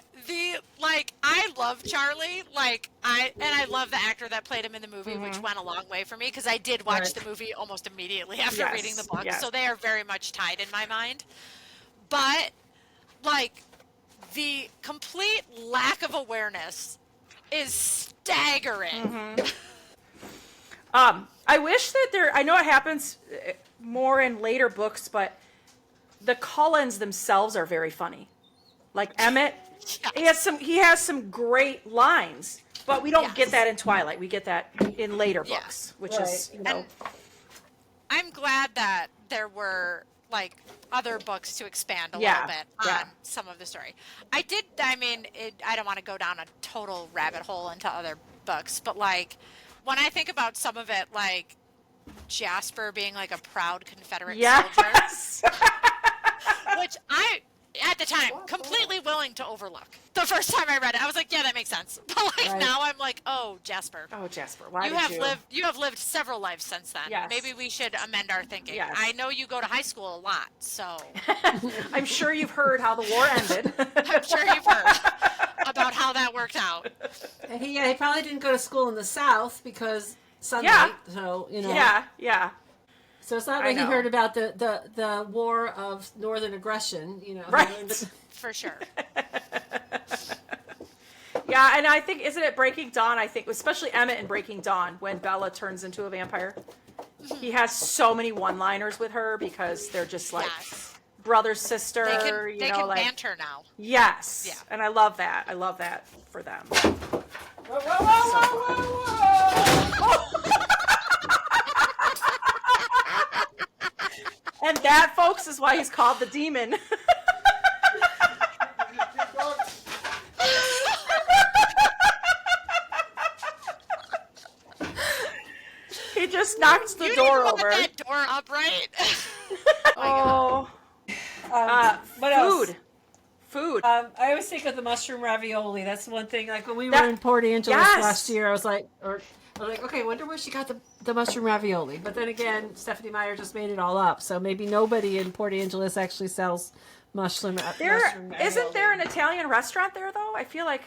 love Charlie, and I love the actor that played him in the movie, which went a long way for me, because I did watch Right. the movie almost immediately after Yes, reading the book, yes. so they are very much tied in my mind. But, like, the complete lack of awareness is staggering. I wish that I know it happens more in later books, but the Cullens themselves are very funny. Like Emmett, he has some great lines, but we don't get Yes. that in Twilight. We get that in later Yeah. books, which is, Right. you know, And I'm glad that there were, like, other books to expand a Yeah, little bit on yeah. some of the story. I don't want to go down a total rabbit hole into other books, but, like, when I think about some of it, like Jasper being like a proud Confederate soldier, yes. which I, at the time, completely willing to overlook. The first time I read it, I was like, yeah, that makes sense. But, like, Right. now I'm like, oh, Jasper. Oh, Jasper, why You did have you have lived several lives since then. Yes. Maybe we should amend our thinking. Yes. I know you go to high school a lot, so I'm sure you've heard how the war ended. I'm sure you've heard. about how that worked out. And he probably didn't go to school in the South because sunlight. Yeah. So Yeah. So it's not I like he know. heard about the war of northern aggression. Right. For sure. Yeah, and I think, isn't it Breaking Dawn? I think, especially Emmett in Breaking Dawn, when Bella turns into a vampire. He has so many one-liners with her because they're just like Yes. brother, sister, They can like, banter now. yes. Yeah. And I love that. I love that for them. Whoa, whoa. And that, folks, is why he's called the demon. He just knocks the You door didn't want over. that door up, right? Oh, What else? Food. I always think of the mushroom ravioli. That's one thing. Like when we That- were in Port Angeles yes. last year, I was like, okay, I wonder where she got the mushroom ravioli. But then again, Stephanie Meyer just made it all up. So maybe nobody in Port Angeles actually sells mushroom ravioli. Isn't there an Italian restaurant there though? I feel like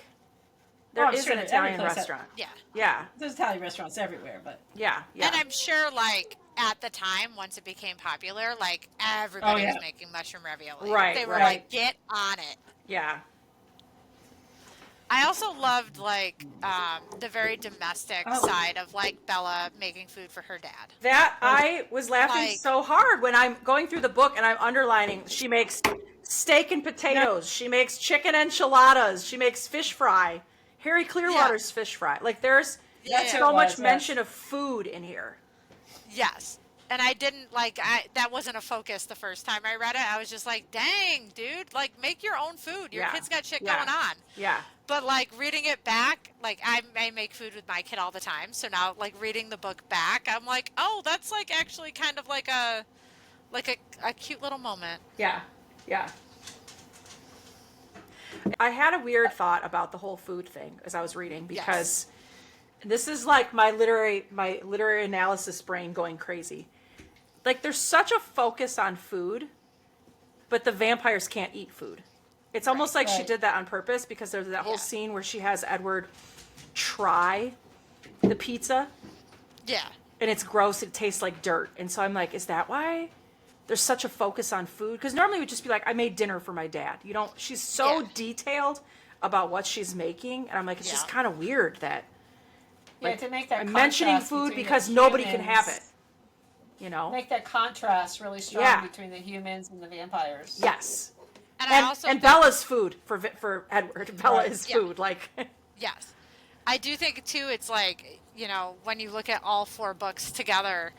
there I'm is sure an that every Italian place has- restaurant. Yeah. Yeah, There's Italian restaurants everywhere, but yeah. And I'm sure, like, at the time, once it became popular, like, everybody was making mushroom ravioli. Right, They were right. like, get on it. Yeah. I also loved, like, the very domestic side of, like, Bella making food for her dad. That I was laughing Like- so hard when I'm going through the book and I'm underlining. She makes steak and potatoes. She makes chicken enchiladas. She makes fish fry. Harry Clearwater's fish fry. Like there's That's so it much was, yes. mention of food in here. Yes. And I didn't, like, that wasn't a focus the first time I read it. I was just like, dang, dude, like, make your own food. Your Yeah. kid's got shit Yeah. going on. Yeah. But, like, reading it back, like, I make food with my kid all the time. So now, like, reading the book back, I'm like, oh, that's, like, actually kind of like a cute little moment. Yeah. Yeah. I had a weird thought about the whole food thing as I was reading because this is like my literary analysis brain going crazy. Like there's such a focus on food, but the vampires can't eat food. It's almost like she Right. did that on purpose because there's that whole scene where she has Edward try the pizza Yeah. and it's gross. It tastes like dirt. And so I'm like, is that why there's such a focus on food? Because normally it would just be like, I made dinner for my dad. You don't, she's so Yeah. detailed about what she's making. And I'm like, it's just Yeah. kind of weird that to make that I'm mentioning contrast food between because the nobody can humans- have it. You know? Make that contrast really strong Yeah. between the humans and the vampires. Yes. And I also And think- Bella's food for Edward. Bella Right. is Yeah. food. Like, Yes. I do think, too, it's like, you know, when you look at all four books together,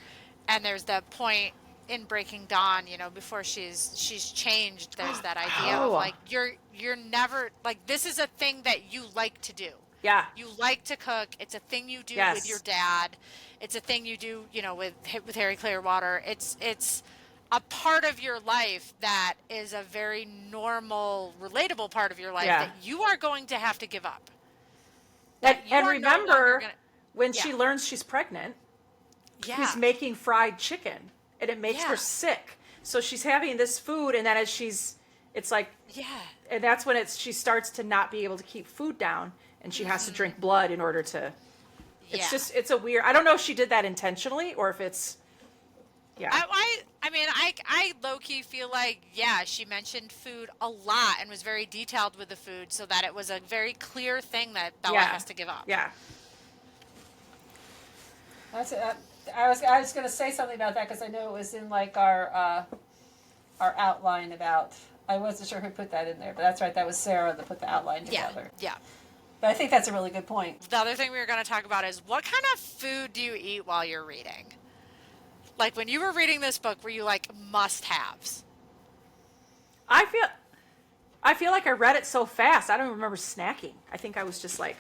and there's that point in Breaking Dawn, you know, before she's changed, there's that idea of, Oh. like, you're never, like, this is a thing that you like to do. yeah. You like to cook. It's a thing you do Yes. with your dad. It's a thing you do, you know, with Harry Clearwater. It's a part of your life that is a very normal, relatable part of your life Yeah. that you are going to have to give up. And, you and are no longer remember, gonna- when she Yeah. learns she's pregnant, Yeah. he's making fried chicken and it makes Yeah. her sick. So she's having this food and then it's like, Yeah. and that's when she starts to not be able to keep food down and she has to drink blood in order to, it's Yeah. it's a weird, I don't know if she did that intentionally or if it's, yeah. I mean, I low-key feel like, yeah, she mentioned food a lot and was very detailed with the food so that it was a very clear thing that Bella has to give up. Yeah. That's I was going to say something about that because I know it was in like our outline about. I wasn't sure who put that in there, but that's right. That was Sarah that put the outline Yeah. together. Yeah. But I think that's a really good point. The other thing we were going to talk about is what kind of food do you eat while you're reading? Like when you were reading this book, were you like must-haves? I feel like I read it so fast. I don't remember snacking. I think I was just like,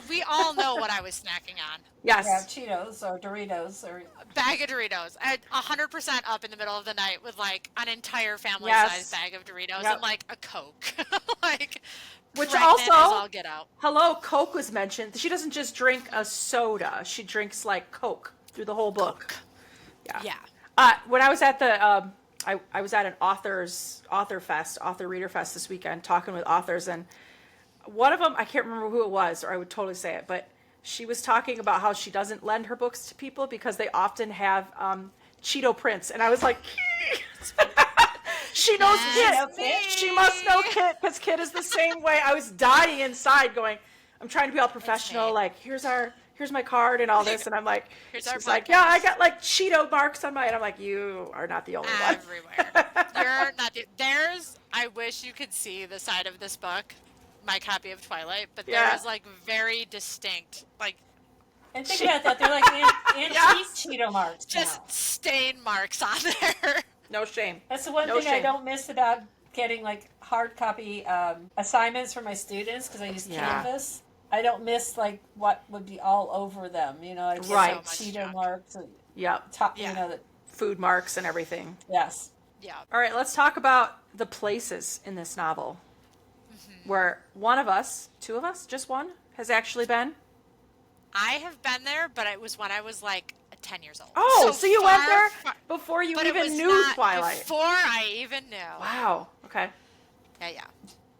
We all know what I was snacking on. yes. Yeah, Cheetos or Doritos or Bag of Doritos. I had 100% up in the middle of the night with like an entire family-sized Yes. bag of Doritos Yep. and like a Coke. Like, Which pregnant as also, all get out. hello, Coke was mentioned. She doesn't just drink a soda. She drinks like Coke through the whole book. Yeah. When I was at the, I was at an author reader fest this weekend talking with authors, and one of them, I can't remember who it was, or I would totally say it, but she was talking about how she doesn't lend her books to people because they often have Cheeto prints. And I was like, she knows Kit. She must know Kit because Kit is the same way. I was dying inside going, I'm trying to be all professional. Like, here's my card and all this. And I'm like, she's like, yeah, I got like Cheeto marks on mine. I'm like, you are not the only one. Everywhere. You're not. I wish you could see the side of this book, my copy of Twilight, but there's like very distinct, like. And think about that. They're like antique Cheeto marks. Just stain marks on there. No shame. That's the one thing I don't miss about getting like hard copy assignments for my students because I use Canvas. I don't miss like what would be all over them, you know, like Cheeto marks and you know, the food marks and everything. Yes. Yeah. All right, let's talk about the places in this novel where one of us, two of us, just one, has actually been. I have been there, but it was when I was like 10 years old. Oh, so you went there before you even knew Twilight. Before I even knew. Wow. Okay. Yeah.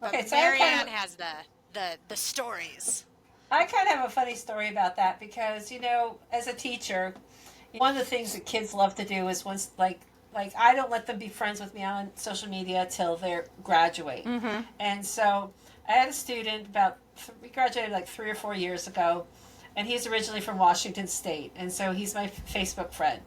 Okay, but so Marianne has the stories. I kind of have a funny story about that because, you know, as a teacher, one of the things that kids love to do is once like I don't let them be friends with me on social media till they graduate. Mm-hmm. And so I had a student we graduated like 3 or 4 years ago, and he's originally from Washington State, and so he's my Facebook friend.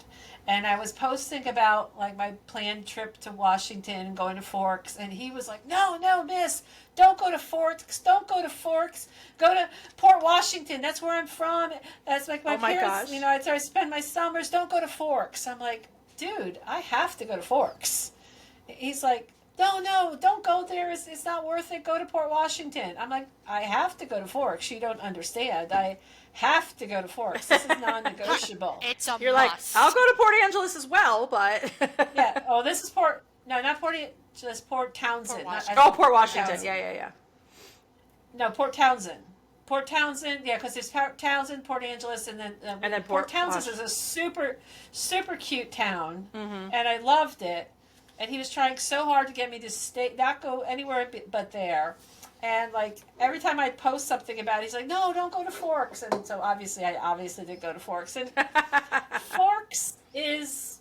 And I was posting about like my planned trip to Washington and going to Forks, and he was like, no, miss, don't go to Forks, go to Port Washington, that's where I'm from, that's like my parents, gosh. You know, I spend my summers, don't go to Forks. I'm like, dude, I have to go to Forks. He's like, no, don't go there, it's not worth it, go to Port Washington. I'm like, I have to go to Forks, you don't understand, I have to go to Forks. This is non-negotiable. It's a You're must. like, I'll go to Port Angeles as well, but yeah. Oh, this is not Port Angeles, Port Townsend. Port Washington. Yeah. No, Port Townsend. Port Townsend, yeah, because there's Port Townsend, Port Angeles, and then Port Townsend is a super, super cute town, and I loved it. And he was trying so hard to get me to not go anywhere but there. And like every time I post something about it, he's like, "No, don't go to Forks." And so I did go to Forks. And Forks is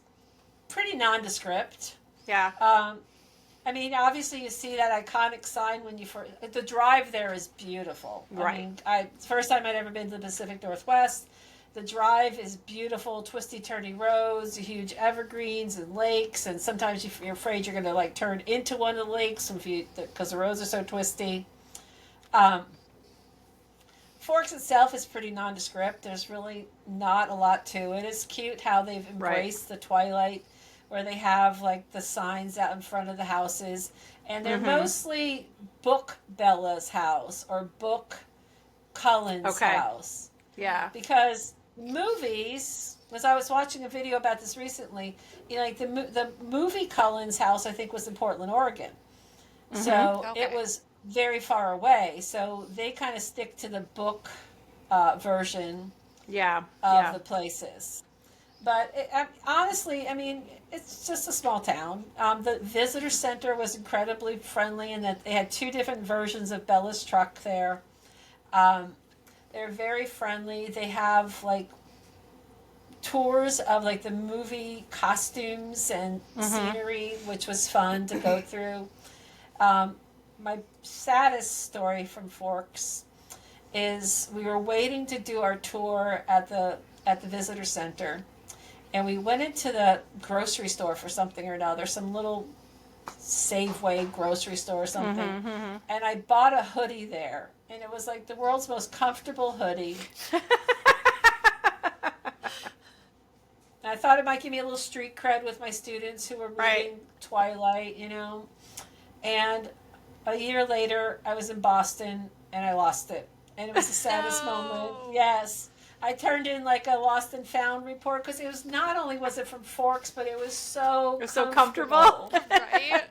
pretty nondescript. Yeah. I mean, obviously you see that iconic sign when you first. The drive there is beautiful. Right. I mean, first time I'd ever been to the Pacific Northwest. The drive is beautiful, twisty, turny roads, huge evergreens and lakes, and sometimes you're afraid you're going to like turn into one of the lakes because the roads are so twisty. Forks itself is pretty nondescript. There's really not a lot to it. It's cute how they've embraced the Twilight, where they have like the signs out in front of the houses, and they're mostly Book Bella's house or Book Cullen's house. Yeah. Because movies, as I was watching a video about this recently, you know, like the movie Cullen's house, I think, was in Portland, Oregon. So it was very far away. So they kind of stick to the book version of the places. But honestly, I mean, it's just a small town. The visitor center was incredibly friendly in that they had 2 different versions of Bella's truck there. They're very friendly. They have like tours of like the movie costumes and scenery, which was fun to go through. My saddest story from Forks is we were waiting to do our tour at the visitor center, and we went into the grocery store for something or another, some little Safeway grocery store or something, and I bought a hoodie there. And it was like the world's most comfortable hoodie. I thought it might give me a little street cred with my students who were reading Twilight, you know. And a year later, I was in Boston and I lost it. And it was the saddest moment. Yes. I turned in like a lost and found report because it was not only was it from Forks, but it was so comfortable. Right?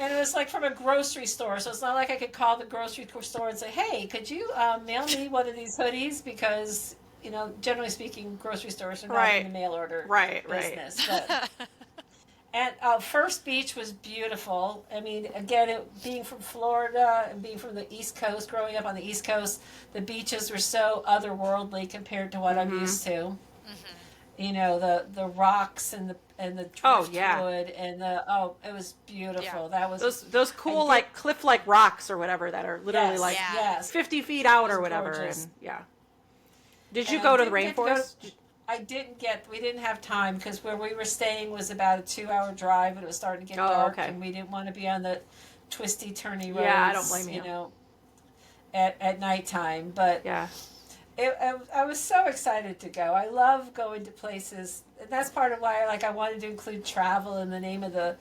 And it was like from a grocery store, so it's not like I could call the grocery store and say, "Hey, could you mail me one of these hoodies?" Because, you know, generally speaking, grocery stores are not in the mail order business. But, And First Beach was beautiful. I mean, again, being from Florida and being from the East Coast, growing up on the East Coast, the beaches were so otherworldly compared to what I'm used to. You know, the rocks and the driftwood and it was beautiful. That was those cool like cliff like rocks or whatever that are literally yes, like yes. 50 feet out It was or whatever. gorgeous. And yeah. Did you And go I to the didn't get to go rainforest? we didn't have time because where we were staying was about a 2-hour drive and it was starting to get dark okay. and we didn't want to be on the twisty turny roads. Yeah, I don't blame you. You know, at nighttime. But Yeah. I was so excited to go. I love going to places. And that's part of why I wanted to include travel in the name of the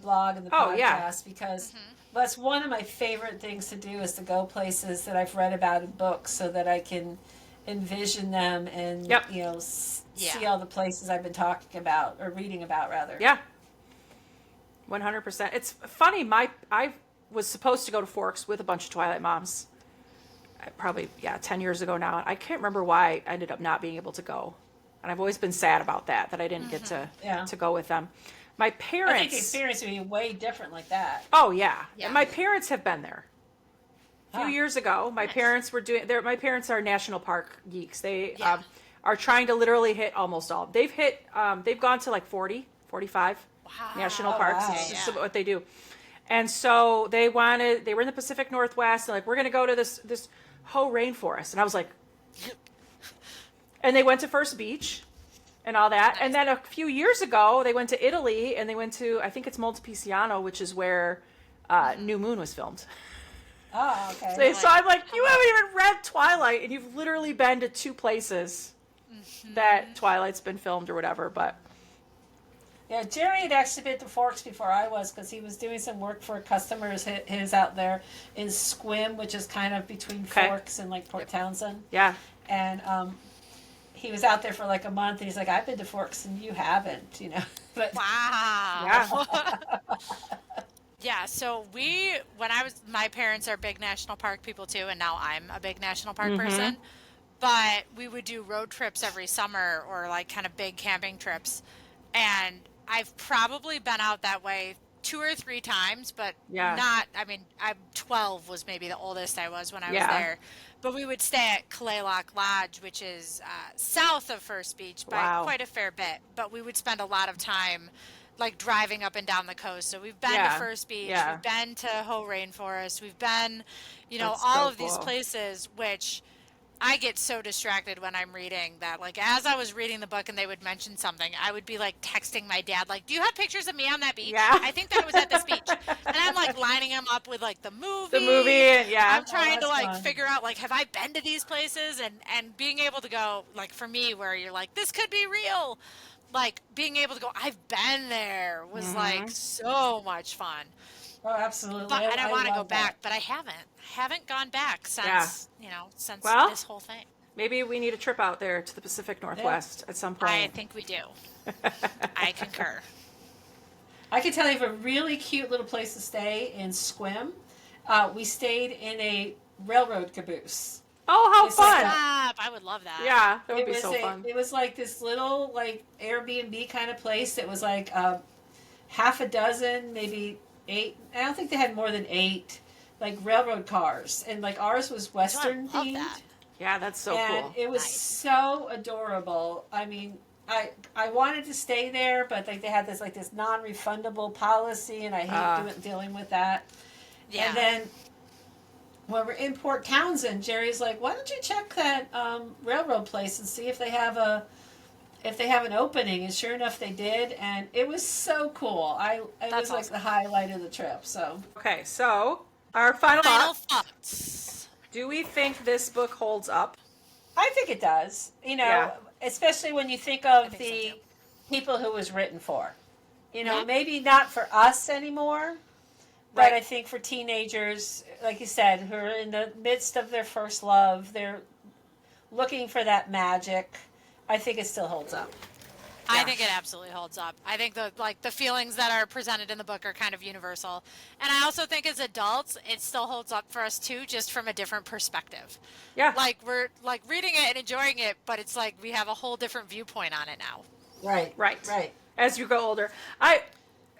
blog and the podcast because that's one of my favorite things to do is to go places that I've read about in books so that I can envision them and you know see all the places I've been talking about or reading about rather. Yeah. 100%. It's funny. I was supposed to go to Forks with a bunch of Twilight moms. Probably 10 years ago now. I can't remember why I ended up not being able to go, and I've always been sad about that I didn't get to go with them. My parents. I think the experience would be way different like that. Oh yeah. And my parents have been there. A few years ago, my parents were doing. My parents are national park geeks. They are trying to literally hit almost all. They've hit. They've gone to like 40, 45 national parks. Wow. It's just what they do. And so they were in the Pacific Northwest, and like, we're going to go to this Hoh rainforest. And I was like, and they went to First Beach and all that. Nice. And then a few years ago, they went to Italy and they went to, I think it's Montepulciano, which is where New Moon was filmed. Oh, okay. So I'm like, you haven't even read Twilight and you've literally been to two places that Twilight's been filmed or whatever, but. Yeah, Jerry had actually been to Forks before I was because he was doing some work for customers his out there in Squim, which is kind of between Forks and like Port Townsend. Yeah. And he was out there for like a month and he's like, I've been to Forks and you haven't, you know. But wow. Yeah, so my parents are big national park people too, and now I'm a big national park person. But we would do road trips every summer or like kind of big camping trips. And I've probably been out that way 2 or 3 times, but not, I mean, I'm 12 was maybe the oldest I was when I was there. But we would stay at Kalaloch Lodge, which is south of First Beach by quite a fair bit. But we would spend a lot of time like driving up and down the coast. So we've been to First Beach, we've been to Hoh Rainforest, we've been, all of these places, which I get so distracted when I'm reading that, like, as I was reading the book and they would mention something, I would be, like, texting my dad, like, do you have pictures of me on that beach? Yeah. I think that was at this beach. And I'm, like, lining them up with, like, the movie. And, I'm trying to, like, fun. figure out, like, have I been to these places? And being able to go, like, for me, where you're like, this could be real. Like, being able to go, I've been there was, like, so much fun. Oh, absolutely. But, and I want to go back, but I haven't gone back since, since this whole thing. Maybe we need a trip out there to the Pacific Northwest at some point. I think we do. I concur. I can tell you of a really cute little place to stay in Squim. We stayed in a railroad caboose. Oh, how fun! Stop. I would love that. Yeah, that would be so fun. It was like this little like Airbnb kind of place. It was like half a dozen, maybe 8. I don't think they had more than 8 like railroad cars, and like ours was Western themed. That. Yeah, that's so and cool. It was so adorable. I mean, I wanted to stay there, but like they had this non-refundable policy, and I hate dealing with that. Yeah. And then when we're in Port Townsend, Jerry's like, "Why don't you check that railroad place and see if they have an opening?" And sure enough, they did, and it was so cool. It was like the highlight of the trip. So okay, so our final thoughts. Do we think this book holds up? I think it does. Especially when you think of the people who it was written for. Maybe not for us anymore, but I think for teenagers, like you said, who are in the midst of their first love, they're looking for that magic. I think it still holds up. I think it absolutely holds up. I think the feelings that are presented in the book are kind of universal. And I also think as adults, it still holds up for us too, just from a different perspective. Yeah. Like we're like reading it and enjoying it, but it's like we have a whole different viewpoint on it now. Right. as you grow older.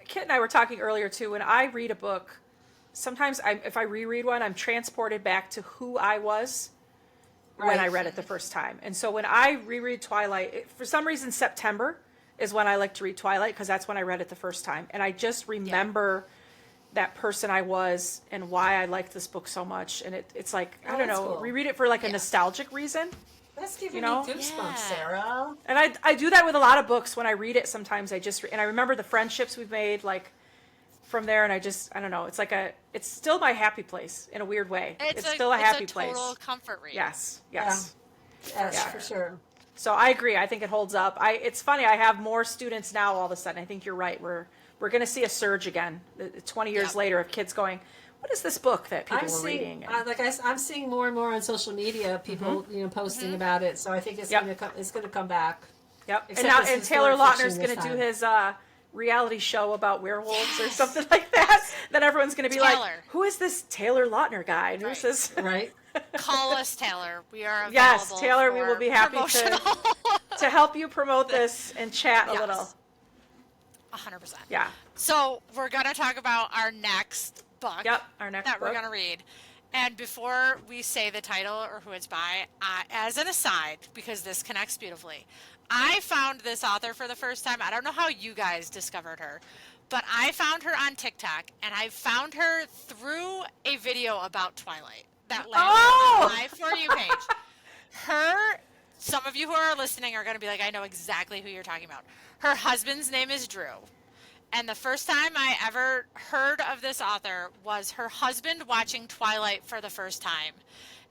Kit and I were talking earlier too. When I read a book, sometimes if I reread one, I'm transported back to who I was when I read it the first time. And so when I reread Twilight, for some reason September is when I like to read Twilight, because that's when I read it the first time, and I just remember that person I was and why I liked this book so much. And it's like, I don't know, cool. reread it for like a nostalgic reason. That's giving You know? me goosebumps, Yeah. Sarah. And I do that with a lot of books. When I read it, sometimes and I remember the friendships we've made, like, from there, and I don't know, it's still my happy place in a weird way. It's still a happy place. It's a total comfort read. Yes. Yes, Yeah. for sure. So I agree. I think it holds up. It's funny. I have more students now all of a sudden. I think you're right. We're going to see a surge again 20 years later of kids going, what is this book that people were reading? I'm seeing more and more on social media people posting about it. So I think it's going to come back. Yep. Except And Taylor Lautner's going to do his reality show about werewolves or something like that. Then everyone's going to be like, who is this Taylor Lautner guy? And who's this? Right. Call us, Taylor. We are available. Yes, Taylor, we will be happy to help you promote this and chat a little. 100%. Yeah. So we're going to talk about our next book. Yep, our next that book. we're going to read. And before we say the title or who it's by, as an aside, because this connects beautifully, I found this author for the first time. I don't know how you guys discovered her, but I found her on TikTok, and I found her through a video about Twilight that landed on my For You page. Some of you who are listening are going to be like, I know exactly who you're talking about. Her husband's name is Drew. And the first time I ever heard of this author was her husband watching Twilight for the first time.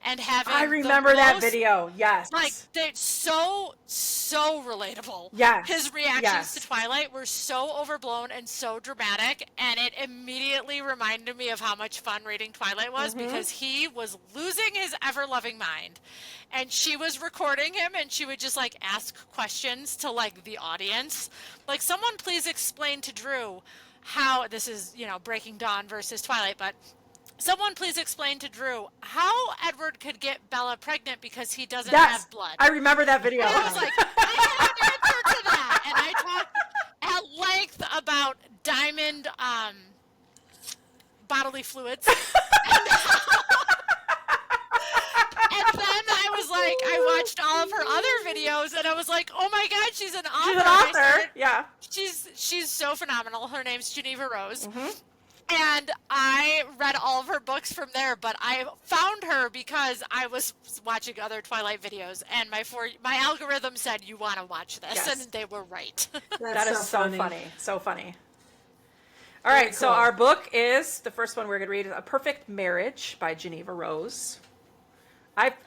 And having I remember that video. Yes. Like, they're so relatable. Yes. His reactions to Twilight were so overblown and so dramatic, and it immediately reminded me of how much fun reading Twilight was, because he was losing his ever-loving mind. And she was recording him, and she would just, like, ask questions to, like, the audience. Like, someone please explain to Drew how, this is, Breaking Dawn versus Twilight, but someone please explain to Drew how Edward could get Bella pregnant because he doesn't have blood. I remember that video. And I was like, I have an answer to that. And I talked at length about diamond bodily fluids. And then I was like, I watched all of her other videos, and I was like, oh my God, she's an author. She's an author, yeah. She's so phenomenal. Her name's Geneva Rose. And I read all of her books from there, but I found her because I was watching other Twilight videos, and my algorithm said, you want to watch this, and they were right. That is so funny. So funny. All right, so our book is, the first one we're going to read is A Perfect Marriage by Geneva Rose.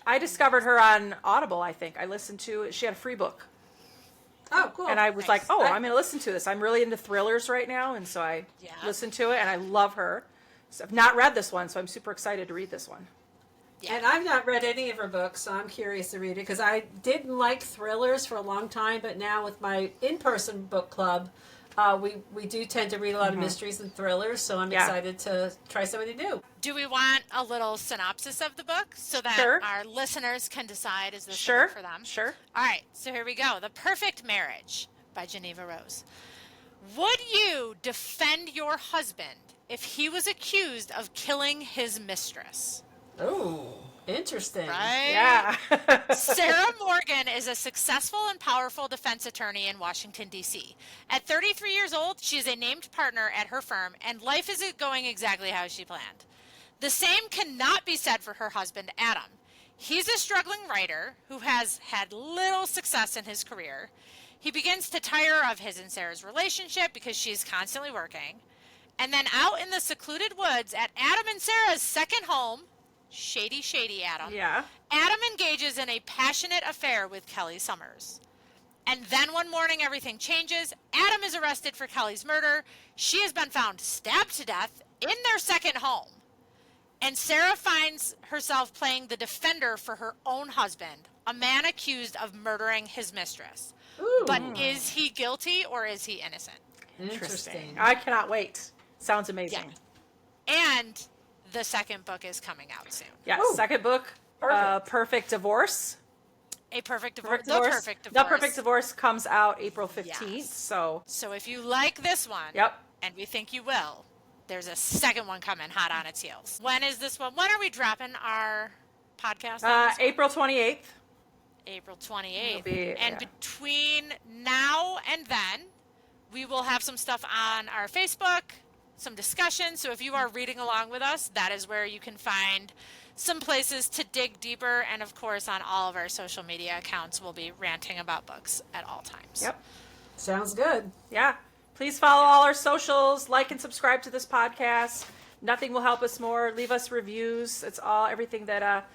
I discovered her on Audible, I think. I listened to it. She had a free book. Oh, cool. And I was like, I'm going to listen to this. I'm really into thrillers right now, and so I listened to it, and I love her. So I've not read this one, so I'm super excited to read this one. Yeah. And I've not read any of her books, so I'm curious to read it, because I didn't like thrillers for a long time, but now with my in-person book club, we do tend to read a lot of mysteries and thrillers, so I'm excited to try something new. Do we want a little synopsis of the book so that our listeners can decide is this the book for them? Sure. All right, so here we go. The Perfect Marriage by Geneva Rose. Would you defend your husband if he was accused of killing his mistress? Oh, interesting. Right? Yeah. Sarah Morgan is a successful and powerful defense attorney in Washington, D.C. At 33 years old, she is a named partner at her firm, and life isn't going exactly how she planned. The same cannot be said for her husband, Adam. He's a struggling writer who has had little success in his career. He begins to tire of his and Sarah's relationship because she's constantly working. And then out in the secluded woods at Adam and Sarah's second home, shady Adam, Adam engages in a passionate affair with Kelly Summers. And then one morning everything changes. Adam is arrested for Kelly's murder. She has been found stabbed to death in their second home. And Sarah finds herself playing the defender for her own husband, a man accused of murdering his mistress. Ooh. But is he guilty or is he innocent? Interesting. I cannot wait. Sounds amazing. Yeah. And the second book is coming out soon. Yes, second book, Perfect Divorce. A Perfect Divorce. Perfect The Divorce. Perfect Divorce. The Perfect Divorce comes out April 15th. Yes. So if you like this one, Yep. and we think you will, there's a second one coming hot on its heels. When is this one? When are we dropping our podcast? on this one? April 28th. April It'll 28th. be- And yeah. between now and then, we will have some stuff on our Facebook, some discussion. So if you are reading along with us, that is where you can find some places to dig deeper. And of course, on all of our social media accounts, we'll be ranting about books at all times. Yep. Sounds good. Yeah. Please follow all our socials, like and subscribe to this podcast. Nothing will help us more. Leave us reviews. It's everything that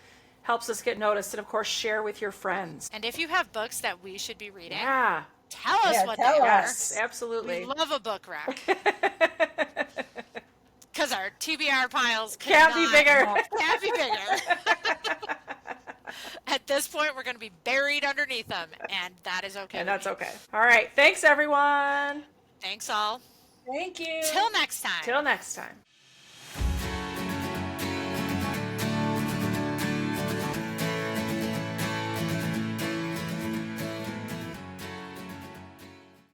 helps us get noticed. And of course, share with your friends. And if you have books that we should be reading, Yeah. tell us what tell they us. are. Absolutely. We love a book rack. Because our TBR piles Can't be bigger. Can't be bigger. At this point, we're going to be buried underneath them, and that is okay. And with that's me. okay. All right. Thanks, everyone. Thanks all. Thank you. Till next time. Till next time.